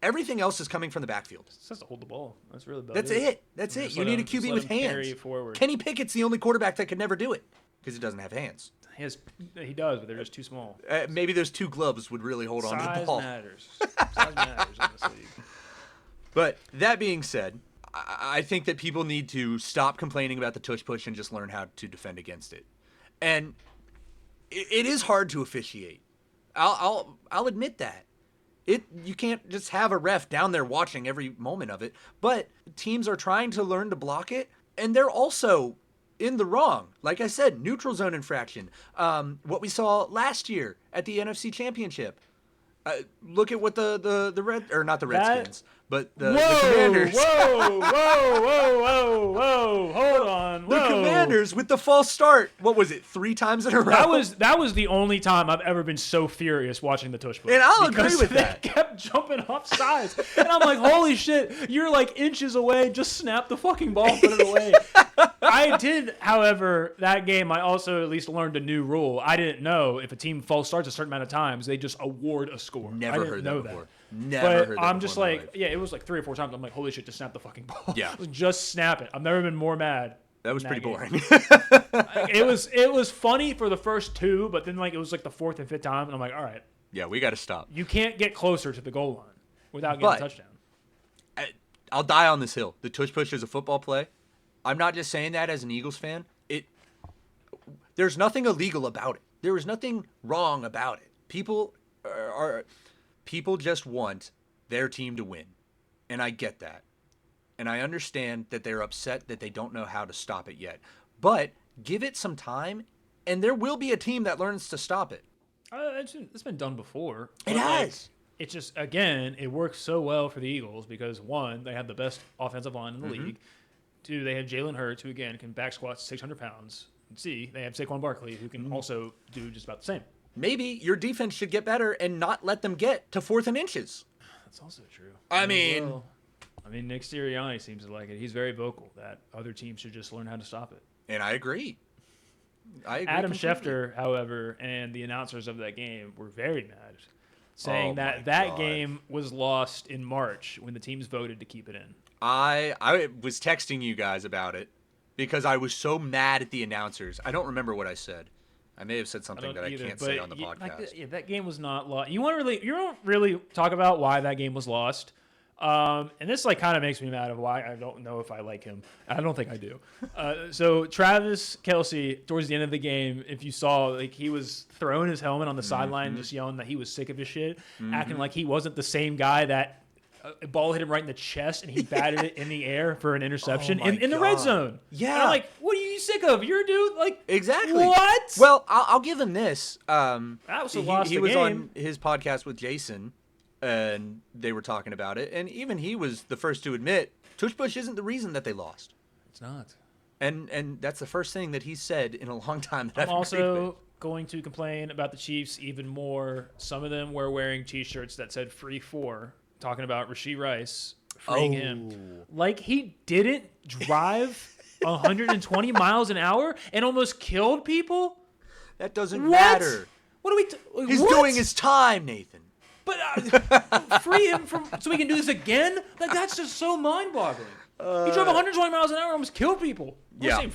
Everything else is coming from the backfield. Just has to hold the ball. That's really about That's it. That's it. You need a QB with hands. Kenny Pickett's the only quarterback that could never do it because he doesn't have hands. He does, but they're just too small. Maybe those two gloves would really hold on to the ball. Size matters in this league. But that being said, I think that people need to stop complaining about the tush push and just learn how to defend against it. And it is hard to officiate. I'll admit that. You can't just have a ref down there watching every moment of it. But teams are trying to learn to block it, and they're also in the wrong. Like I said, neutral zone infraction. What we saw last year at the NFC Championship. Look at what the Red, or not the Redskins, but the Commanders. Whoa! Hold on. The Commanders with the false start. What was it? 3 times in a row. That was the only time I've ever been so furious watching the tush push. And I'll agree with that. They kept jumping off sides, and I'm like, holy shit! You're like inches away. Just snap the fucking ball, and put it away. I did, however, that game I also at least learned a new rule. I didn't know if a team false starts a certain amount of times, they just award a score. Never heard that before. I'm just like, it was like 3 or 4 times. I'm like, holy shit, just snap the fucking ball. Yeah. Just snap it. I've never been more mad. That was pretty boring. It was funny for the first 2, but then like it was like the 4th and 5th time, and I'm like, all right. Yeah, we got to stop. You can't get closer to the goal line without getting a touchdown. I'll die on this hill. The tush push is a football play. I'm not just saying that as an Eagles fan. There's nothing illegal about it. There is nothing wrong about it. People just want their team to win. And I get that. And I understand that they're upset that they don't know how to stop it yet. But give it some time, and there will be a team that learns to stop it. It's been done before. It has. It's just, again, it works so well for the Eagles because, 1, they have the best offensive line in the league. 2, they have Jalen Hurts, who, again, can back squat 600 pounds. And C, they have Saquon Barkley, who can also do just about the same. Maybe your defense should get better and not let them get to 4th and inches. That's also true. I mean, Nick Sirianni seems to like it. He's very vocal that other teams should just learn how to stop it. And I agree. Adam Schefter, however, and the announcers of that game were very mad, saying that game was lost in March when the teams voted to keep it in. I was texting you guys about it because I was so mad at the announcers. I don't remember what I said. I may have said something that I can't say on the podcast. That game was not lost. You don't really talk about why that game was lost. And this kind of makes me mad of why I don't know if I like him. I don't think I do. So Travis Kelce, towards the end of the game, if you saw, he was throwing his helmet on the sideline, just yelling that he was sick of his shit, acting like he wasn't the same guy that a ball hit him right in the chest and he batted it in the air for an interception in the red zone. Yeah. And I'm like, what are you sick of? You're a dude. Exactly. What? Well, I'll give him this. That was he was on his podcast with Jason, and they were talking about it, and even he was the first to admit tush push isn't the reason that they lost. It's not. And that's the first thing that he said in a long time. I'm also going to complain about the Chiefs even more. Some of them were wearing T-shirts that said "Free 4," talking about Rashee Rice freeing him. Like he didn't drive 120 miles an hour and almost killed people. That doesn't matter. What are we? He's doing his time, Nathan. But free him so we can do this again? That's just so mind-boggling. He drove 120 miles an hour and almost killed people. Yeah.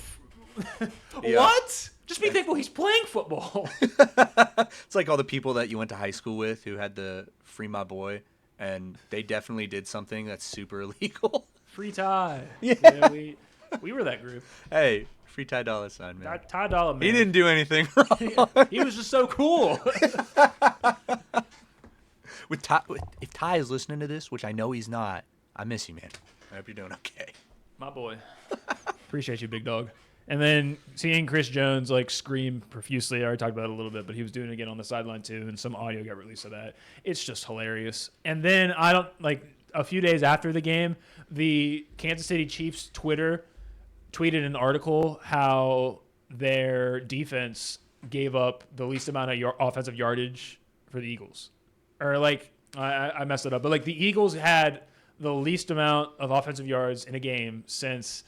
What? Just be thankful he's playing football. It's like all the people that you went to high school with who had the Free My Boy, and they definitely did something that's super illegal. Free Ty. Yeah, we were that group. Hey, Free Ty Dolla $ign, man. Ty Dolla, man. He didn't do anything wrong. He was just so cool. If Ty is listening to this, which I know he's not, I miss you, man. I hope you're doing okay. My boy. Appreciate you, big dog. And then seeing Chris Jones scream profusely, I already talked about it a little bit, but he was doing it again on the sideline too, and some audio got released of that. It's just hilarious. And then a few days after the game, the Kansas City Chiefs Twitter tweeted an article how their defense gave up the least amount of offensive yardage for the Eagles. Or like, I messed it up, but like the Eagles had the least amount of offensive yards in a game since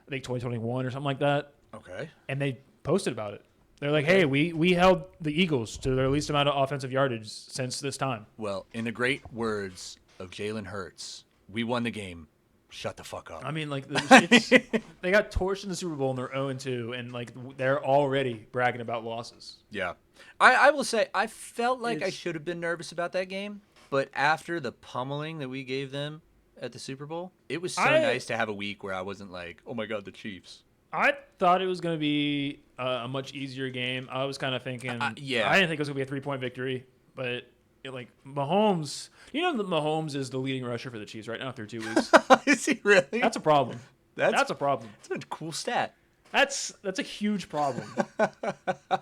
I think 2021 or something like that. Okay. And they posted about it. They're like, hey, we held the Eagles to their least amount of offensive yardage since this time. Well, in the great words of Jalen Hurts, we won the game. Shut the fuck up. I mean, like, they got torched in the Super Bowl and they're 0-2, and like they're already bragging about losses. Yeah. I will say, I felt like I should have been nervous about that game, but after the pummeling that we gave them at the Super Bowl, it was so nice to have a week where I wasn't like, oh my God, the Chiefs. I thought it was going to be a much easier game. I was kind of thinking, yeah. I didn't think it was going to be a 3-point victory, but like Mahomes, you know that Mahomes is the leading rusher for the Chiefs right now through 2 weeks. Is he really? That's a problem. That's a problem. That's a cool stat. That's a huge problem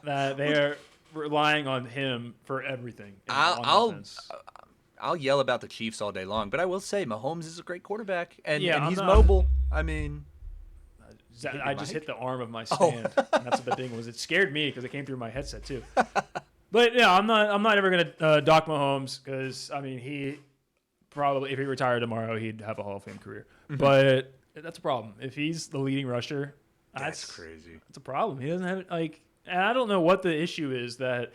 that they are relying on him for everything. On offense. I'll yell about the Chiefs all day long, but I will say Mahomes is a great quarterback, and he's not mobile. I mean, I just hit the arm of my stand. And that's what the thing was. It scared me because it came through my headset too. But yeah, I'm not ever gonna dock Mahomes because I mean he probably if he retired tomorrow he'd have a Hall of Fame career. Mm-hmm. But that's a problem. If he's the leading rusher, that's crazy. That's a problem. He doesn't have like. And I don't know what the issue is that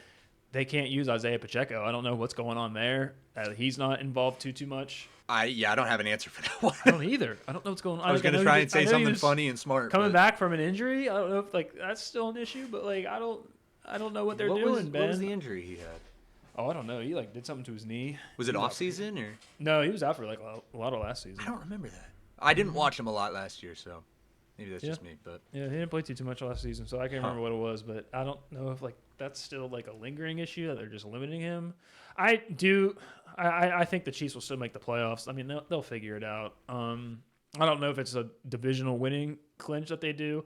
they can't use Isaiah Pacheco. I don't know what's going on there. He's not involved too much. I don't have an answer for that one. I don't either. I don't know what's going on. I was going to try and say something funny and smart. Coming back from an injury, I don't know if like that's still an issue, but like I don't know what they're doing, Ben. What was the injury he had? Oh, I don't know. He like did something to his knee. Was it off season or? No, he was out for like a lot of last season. I don't remember that. I didn't watch him a lot last year, so maybe that's just me. But yeah, he didn't play too much last season, so I can't remember what it was. But I don't know if like that's still like a lingering issue that they're just limiting him. I think the Chiefs will still make the playoffs. I mean, they'll figure it out. I don't know if it's a divisional winning clinch that they do.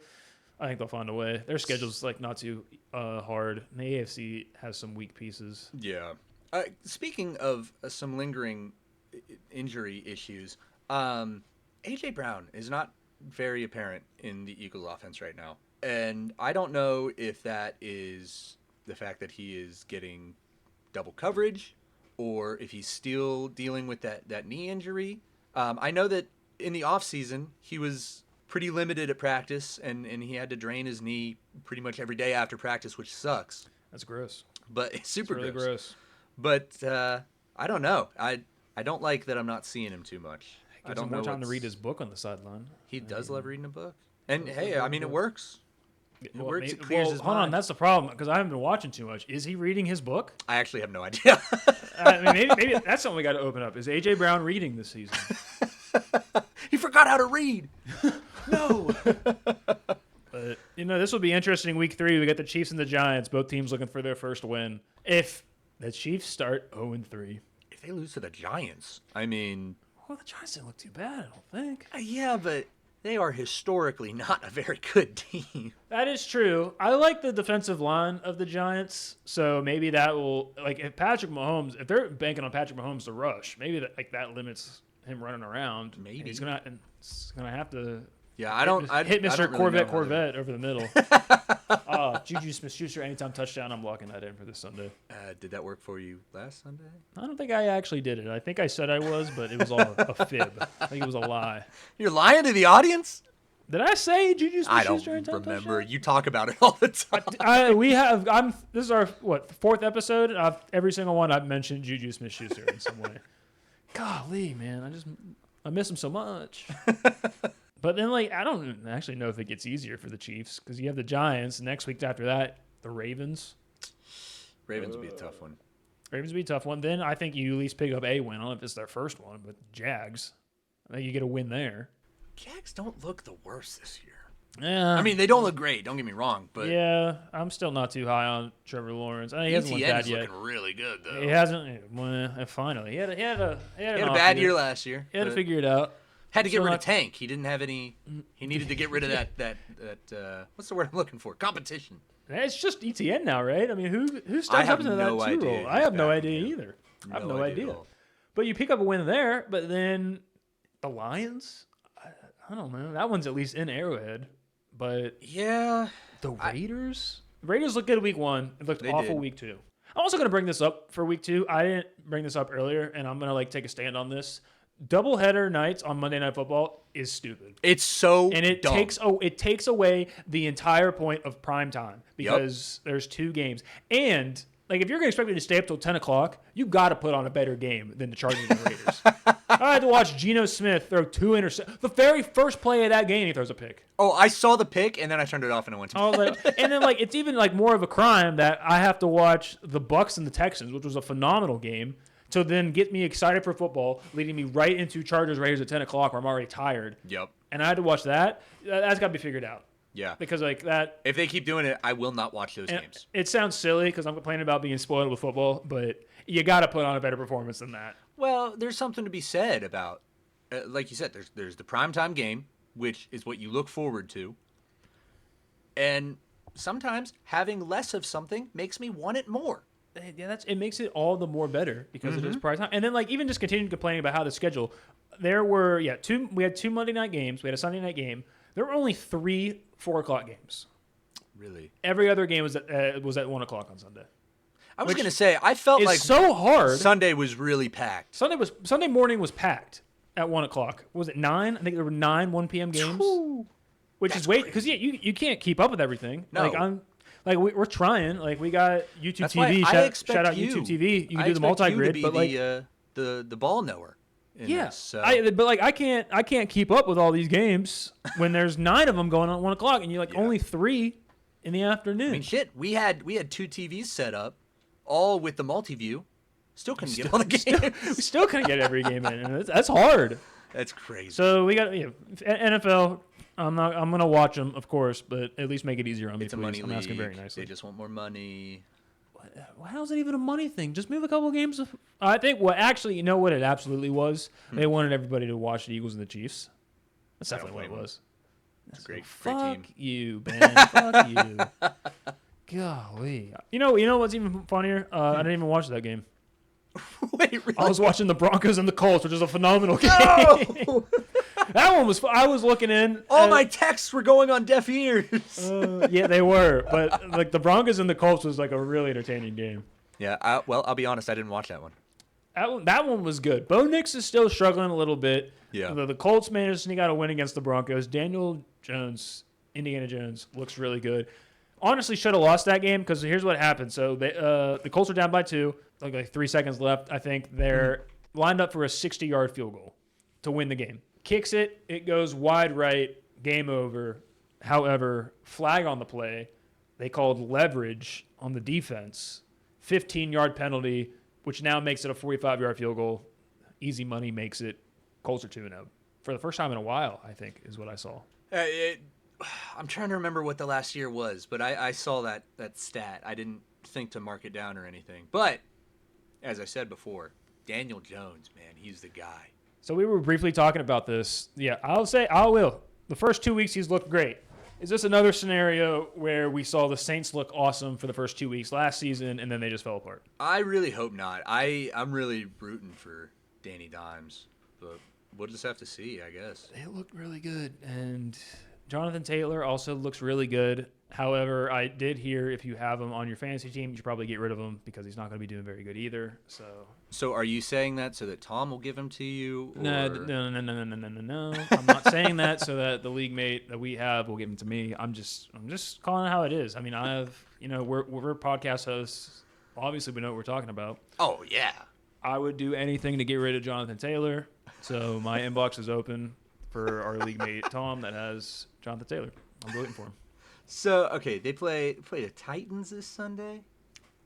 I think they'll find a way. Their schedule's like not too hard. And the AFC has some weak pieces. Yeah. Speaking of some lingering injury issues, A.J. Brown is not very apparent in the Eagles offense right now. And I don't know if that is the fact that he is getting double coverage or if he's still dealing with that knee injury. I know that in the offseason, he was pretty limited at practice, and he had to drain his knee pretty much every day after practice, which sucks. That's gross. But it's super really gross. But I don't know. I don't like that I'm not seeing him too much. I don't know more time to read his book on the sideline. He does love reading a book. And, hey, I mean, it works. It works. It clears his mind. Hold on, that's the problem, because I haven't been watching too much. Is he reading his book? I actually have no idea. I mean, maybe that's something we got to open up. Is A.J. Brown reading this season? He forgot how to read. No. But, this will be interesting. Week 3, we got the Chiefs and the Giants, both teams looking for their first win. If the Chiefs start 0-3. If they lose to the Giants, I mean... Well, the Giants didn't look too bad, I don't think. Yeah, but they are historically not a very good team. That is true. I like the defensive line of the Giants, so maybe that will... Like, if if they're banking on Patrick Mahomes to rush, maybe that limits him running around. Maybe. He's gonna have to... Yeah, hit Mr. Really Corvette over the middle. Juju Smith-Schuster, anytime touchdown, I'm locking that in for this Sunday. Did that work for you last Sunday? I don't think I actually did it. I think I said I was, but it was all a fib. I think it was a lie. You're lying to the audience? Did I say Juju Smith-Schuster? I don't remember. You talk about it all the time. This is our, 4th episode? Every single one I've mentioned Juju Smith-Schuster in some way. Golly, man. I miss him so much. But then, I don't actually know if it gets easier for the Chiefs because you have the Giants. Next week after that, the Ravens. Ravens will be a tough one. Ravens will be a tough one. Then I think you at least pick up a win. I don't know if it's their first one, but Jags. I think you get a win there. Jags don't look the worst this year. Yeah. I mean, they don't look great. Don't get me wrong. But yeah, I'm still not too high on Trevor Lawrence. He hasn't looked bad yet. Looking really good, though. He hasn't. Well, finally. He had a bad year last year. He had to figure it out. Had to get rid of Tank. He didn't have any. He needed to get rid of that what's the word I'm looking for? Competition. It's just ETN now, right? I mean, who steps up into that 2 role? I have no idea either. I have no idea. But you pick up a win there, but then the Lions, I don't know. That one's at least in Arrowhead. But Yeah. the Raiders? Raiders looked good week 1. It looked awful did. week 2. I'm also going to bring this up for week 2. I didn't bring this up earlier, and I'm going to take a stand on this. Doubleheader nights on Monday Night Football is stupid. It's so And it dumb. takes away the entire point of prime time because there's 2 games. And if you're going to expect me to stay up till 10 o'clock, you got to put on a better game than the Chargers and Raiders. I had to watch Geno Smith throw 2 interceptions. The very first play of that game, he throws a pick. Oh, I saw the pick, and then I turned it off and I went to bed. And then it's even more of a crime that I have to watch the Bucs and the Texans, which was a phenomenal game, to then get me excited for football, leading me right into Chargers Raiders at 10 o'clock where I'm already tired. Yep. And I had to watch that. That's got to be figured out. Yeah. Because that. If they keep doing it, I will not watch those games. It sounds silly because I'm complaining about being spoiled with football, but you got to put on a better performance than that. Well, there's something to be said about, like you said, there's the primetime game, which is what you look forward to. And sometimes having less of something makes me want it more. Yeah, it makes it all the more better because it is prize time. And then even just continuing complaining about how the schedule, there were we had 2 Monday night games, we had a Sunday night game. There were only 3 4 o'clock games. Really? Every other game was at 1 o'clock on Sunday. I was gonna say I felt like so hard. Sunday was really packed. Sunday morning was packed at 1 o'clock. Was it 9? I think there were 9 1 p.m. games, which is way because you can't keep up with everything. No. We're trying. We got YouTube That's TV. why Shout out YouTube TV. You can do the multi-grid, but the ball knower. Yeah, so. I can't keep up with all these games when there's 9 of them going on at 1 o'clock, and you only 3 in the afternoon. I mean, shit. We had 2 TVs set up, all with the multi-view. Still couldn't get all the games. We still couldn't get every game in, and that's hard. That's crazy. So we got NFL. I'm gonna watch them, of course, but at least make it easier on me. It's please. a money I'm league. asking very nicely. They just want more money. How's it even a money thing? Just move a couple games. I think you know what it absolutely was? They wanted everybody to watch the Eagles and the Chiefs. That's definitely what it was. It's a great Fuck team. you, Ben. Fuck you. Golly. You know what's even funnier? I didn't even watch that game. Wait, really? I was watching the Broncos and the Colts, which is a phenomenal game. No! That one was. I was looking in. All my texts were going on deaf ears. Yeah, they were. But the Broncos and the Colts was a really entertaining game. Yeah. I'll be honest. I didn't watch that one. That one was good. Bo Nix is still struggling a little bit. Yeah. The Colts managed to sneak out a win against the Broncos. Daniel Jones, Indiana Jones, looks really good. Honestly, should have lost that game because here's what happened. So the Colts are down by 2. Like 3 seconds left. I think they're lined up for a 60-yard field goal to win the game. Kicks it. It goes wide right. Game over. However, flag on the play. They called leverage on the defense. 15-yard penalty, which now makes it a 45-yard field goal. Easy money makes it. Colts are 2-0. For the first time in a while, I think, is what I saw. I'm trying to remember what the last year was, but I saw that stat. I didn't think to mark it down or anything. But, as I said before, Daniel Jones, man, he's the guy. So we were briefly talking about this. Yeah, I will. The first 2 weeks, he's looked great. Is this another scenario where we saw the Saints look awesome for the first 2 weeks last season, and then they just fell apart? I really hope not. I'm really rooting for Danny Dimes, but we'll just have to see, I guess. They look really good, and Jonathan Taylor also looks really good. However, I did hear if you have him on your fantasy team, you should probably get rid of him because he's not going to be doing very good either. So are you saying that so that Tom will give him to you? Or... No. I'm not saying that so that the league mate that we have will give him to me. I'm just calling it how it is. I mean, we're podcast hosts. Obviously, we know what we're talking about. Oh yeah. I would do anything to get rid of Jonathan Taylor. So my inbox is open for our league mate Tom that has Jonathan Taylor. I'm waiting for him. So okay, they play the Titans this Sunday.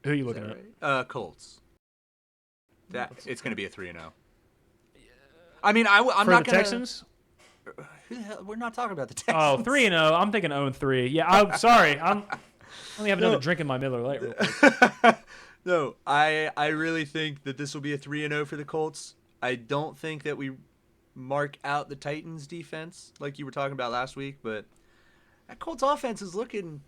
Who are you looking at? Right? Colts. It's going to be a 3-0. I mean, I'm for not the gonna... Texans. Who the hell? We're not talking about the Texans. Oh, 3-0. I'm thinking 0-3. Yeah, I'm sorry. I only have another drink in my Miller Lite real quick. No, I really think that this will be a 3-0 for the Colts. I don't think that we mark out the Titans defense like you were talking about last week, but that Colts offense is looking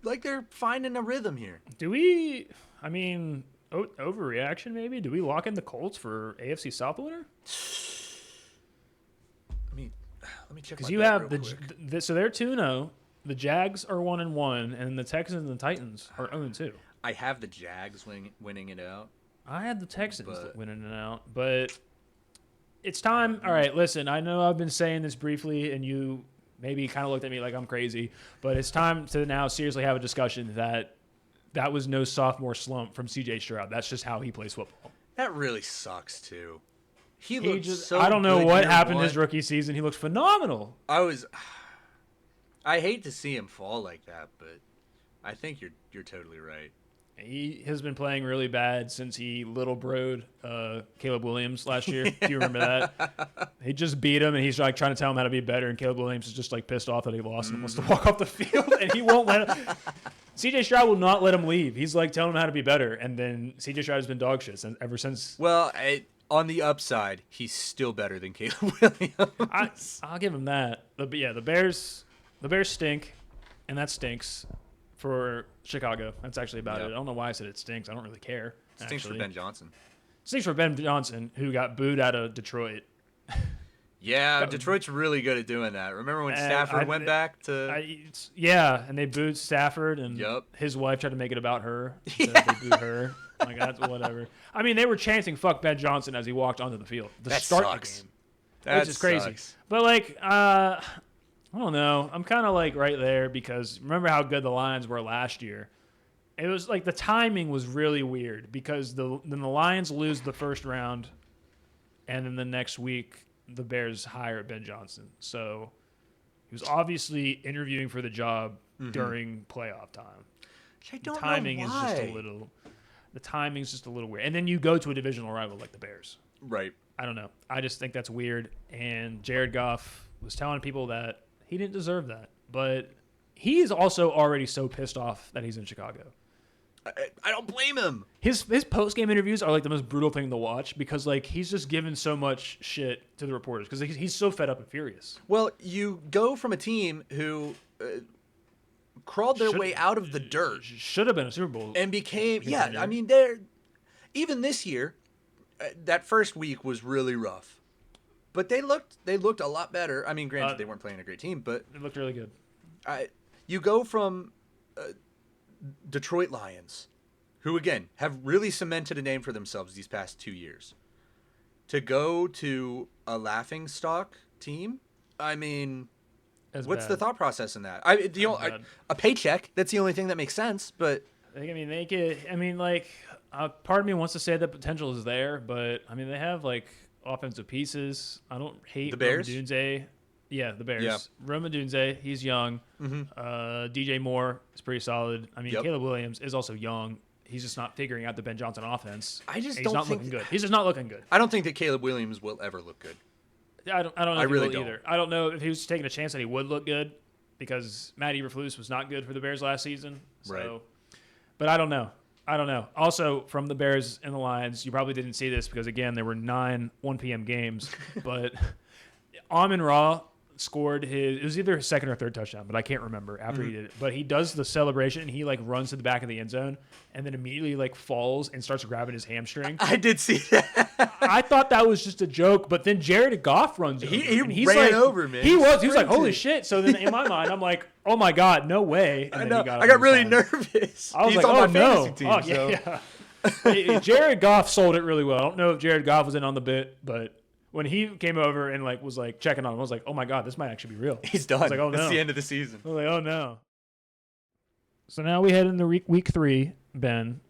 like they're finding a rhythm here. Do we, overreaction maybe? Do we lock in the Colts for AFC South winner? I mean, Let me check. Because you have so they're 2-0. The Jags are 1-1, and the Texans and the Titans are 0-2. I have the Jags winning it out. I had the Texans winning it out, but it's time. All right, listen, I know I've been saying this briefly, and you maybe kind of looked at me like I'm crazy, but it's time to now seriously have a discussion that was no sophomore slump from C.J. Stroud. That's just how he plays football. That really sucks, too. He looked so I don't know good what year happened one. his rookie season. He looked phenomenal. I hate to see him fall like that, but I think you're totally right. He has been playing really bad since he little broed Caleb Williams last year. Do you remember that? He just beat him, and he's like trying to tell him how to be better, and Caleb Williams is just like pissed off that he lost and wants to walk off the field, and he won't let him. CJ Stroud will not let him leave. He's like telling him how to be better, and then CJ Stroud has been dog shit ever since. Well, on the upside, he's still better than Caleb Williams. I'll give him that. But yeah, the Bears stink, and that stinks for Chicago. That's actually about it. I don't know why I said it stinks. I don't really care. It stinks for Ben Johnson. Stinks for Ben Johnson, who got booed out of Detroit. Yeah, Detroit's really good at doing that. Remember when Stafford went back to... Yeah, and they booed Stafford, and his wife tried to make it about her. So they booed her. Like, that's whatever. I mean, they were chanting "fuck Ben Johnson" as he walked onto the field to start the game, which is crazy. But like, I don't know. I'm kind of like right there because remember how good the Lions were last year. It was like the timing was really weird because then the Lions lose the first round, and then the next week the Bears hire Ben Johnson. So he was obviously interviewing for the job during playoff time. I don't timing know is why. just a little. The timing's just a little weird. And then you go to a divisional rival like the Bears. Right. I don't know. I just think that's weird. And Jared Goff was telling people that he didn't deserve that. But he is also already so pissed off that he's in Chicago. I don't blame him. His post-game interviews are like the most brutal thing to watch because like he's just giving so much shit to the reporters because he's so fed up and furious. Well, you go from a team who crawled their way out of the dirt. Should have been a Super Bowl. And became, I mean, even this year, that first week was really rough. But they looked a lot better. I mean, granted, they weren't playing a great team, but... They looked really good. You go from Detroit Lions, who, again, have really cemented a name for themselves these past 2 years, to go to a laughingstock team. I mean... What's the thought process in that? A paycheck. That's the only thing that makes sense. But I mean, part of me wants to say that potential is there, but I mean, they have like offensive pieces. I don't hate the Bears. Rome Odunze. Yeah, the Bears. Yeah. Rome Odunze, he's young. DJ Moore is pretty solid. I mean, Caleb Williams is also young. He's just not figuring out the Ben Johnson offense. He's not looking good. He's just not looking good. I don't think that Caleb Williams will ever look good. I don't know if he will either. I don't know if he was taking a chance that he would look good because Matt Eberflus was not good for the Bears last season. So, right. But I don't know. Also, from the Bears and the Lions, you probably didn't see this because, again, there were 9 1 p.m. games. But Amon-Ra scored it was either his second or third touchdown, but I can't remember after he did it. But he does the celebration. And he, runs to the back of the end zone and then immediately, falls and starts grabbing his hamstring. I did see that. I thought that was just a joke, but then Jared Goff runs over. He ran over, man. He was like, holy shit. So then in my mind, I'm like, oh my God, no way. And I know. I got really nervous. I was He's like, on my no. fantasy team, Yeah. Jared Goff sold it really well. I don't know if Jared Goff was in on the bit, but when he came over and was checking on him, I was like, oh my God, this might actually be real. He's done. I was like, oh no. That's the end of the season. I was like, oh no. So now we head into week 3, Ben.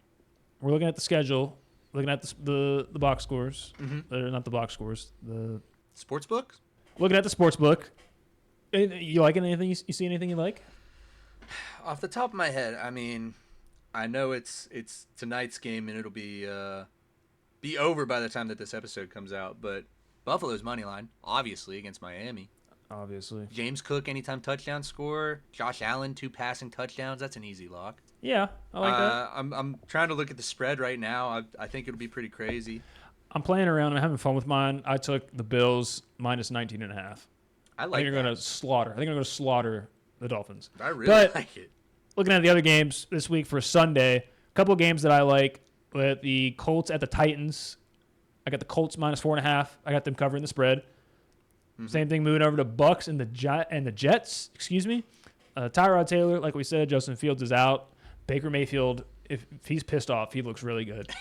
We're looking at the schedule, looking at the box scores. Not the box scores. The sports book? Looking at the sports book. You like anything? You see anything you like? Off the top of my head, I mean, I know it's tonight's game and it'll be over by the time that this episode comes out, but Buffalo's money line, obviously, against Miami. Obviously. James Cook, anytime touchdown score. Josh Allen, 2 passing touchdowns. That's an easy lock. Yeah, I like that. I'm trying to look at the spread right now. I think it'll be pretty crazy. I'm playing around and having fun with mine. I took the Bills minus 19.5. I like I think they're going to slaughter the Dolphins. I really like it. Looking at the other games this week for Sunday, a couple of games that I like with the Colts at the Titans. I got the Colts minus 4.5. I got them covering the spread. Same thing moving over to Bucks and the Jets. Excuse me. Tyrod Taylor, like we said, Justin Fields is out. Baker Mayfield, if he's pissed off, he looks really good.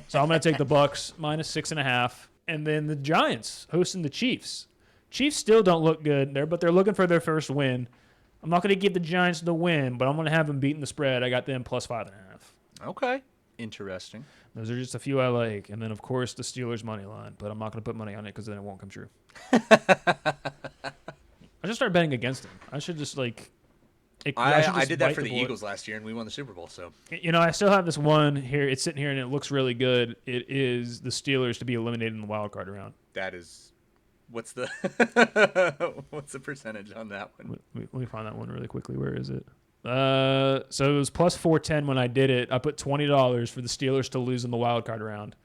So I'm going to take the Bucks -6.5. And then the Giants hosting the Chiefs. Chiefs still don't look good there, but they're looking for their first win. I'm not going to give the Giants the win, but I'm going to have them beating the spread. I got them +5.5. Okay. Interesting. Those are just a few I like. And then, of course, the Steelers money line, but I'm not going to put money on it because then it won't come true. I should start betting against them. I should just like. I did that for the Eagles last year, and we won the Super Bowl. So I still have this one here. It's sitting here, and it looks really good. It is the Steelers to be eliminated in the wild card round. That is, what's the percentage on that one? Let me find that one really quickly. Where is it? So it was +410 when I did it. I put $20 for the Steelers to lose in the wild card round,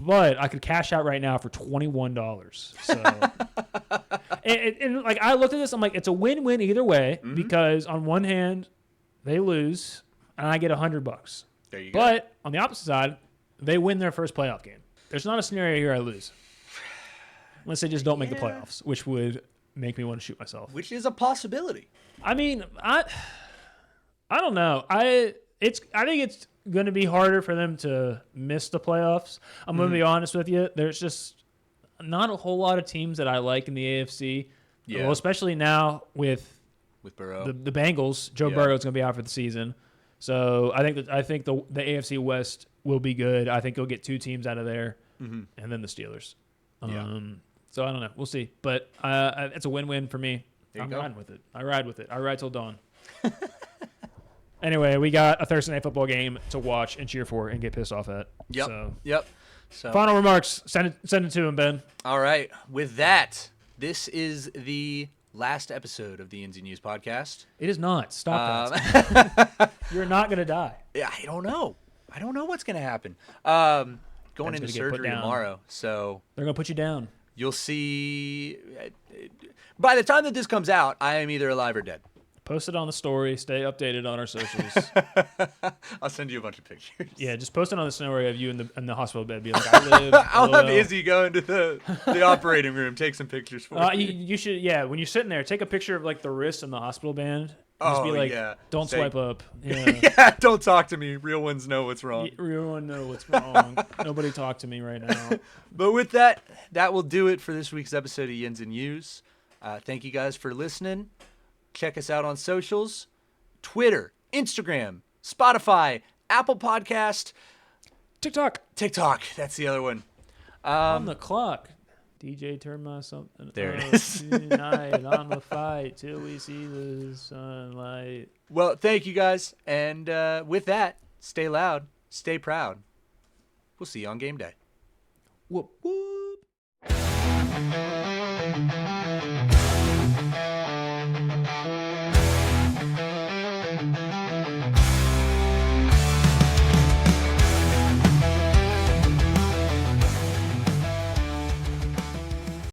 but I could cash out right now for $21. So. And like I looked at this, I'm like, it's a win-win either way because on one hand, they lose and I get $100. There you go. But on the opposite side, they win their first playoff game. There's not a scenario here I lose, unless they just don't make the playoffs, which would make me want to shoot myself. Which is a possibility. I mean, I don't know. I think it's going to be harder for them to miss the playoffs. I'm going to be honest with you. There's just not a whole lot of teams that I like in the AFC. Yeah. Well, especially now with Burrow. the Bengals. Joe Burrow is going to be out for the season. So I think the AFC West will be good. I think you'll get 2 teams out of there, and then the Steelers. So I don't know. We'll see. But it's a win-win for me. I'm riding with it. I ride till dawn. Anyway, we got a Thursday night football game to watch and cheer for and get pissed off at. Yep. So final remarks. Send it to him, Ben. All right. With that, this is the last episode of the NZ News podcast. It is not. Stop that. You're not going to die. Yeah, I don't know what's going to happen. Going into surgery tomorrow, so they're going to put you down. You'll see. By the time that this comes out, I am either alive or dead. Post it on the story. Stay updated on our socials. I'll send you a bunch of pictures. Yeah, just post it on the story of you in the hospital bed. Be like, I live. I'll have Izzy go into the operating room, take some pictures for you. You should, when you're sitting there, take a picture of like the wrist and the hospital band. Just be like, don't swipe up. Yeah, don't talk to me. Real ones know what's wrong. Real ones know what's wrong. Nobody talk to me right now. But with that will do it for this week's episode of Yins and News. Thank you guys for listening. Check us out on socials, Twitter, Instagram, Spotify, Apple Podcast. TikTok. That's the other one. On the clock. DJ, turn my something. There it is. Tonight on the fight till we see the sunlight. Well, thank you guys. And with that, stay loud, stay proud. We'll see you on game day. Whoop, whoop.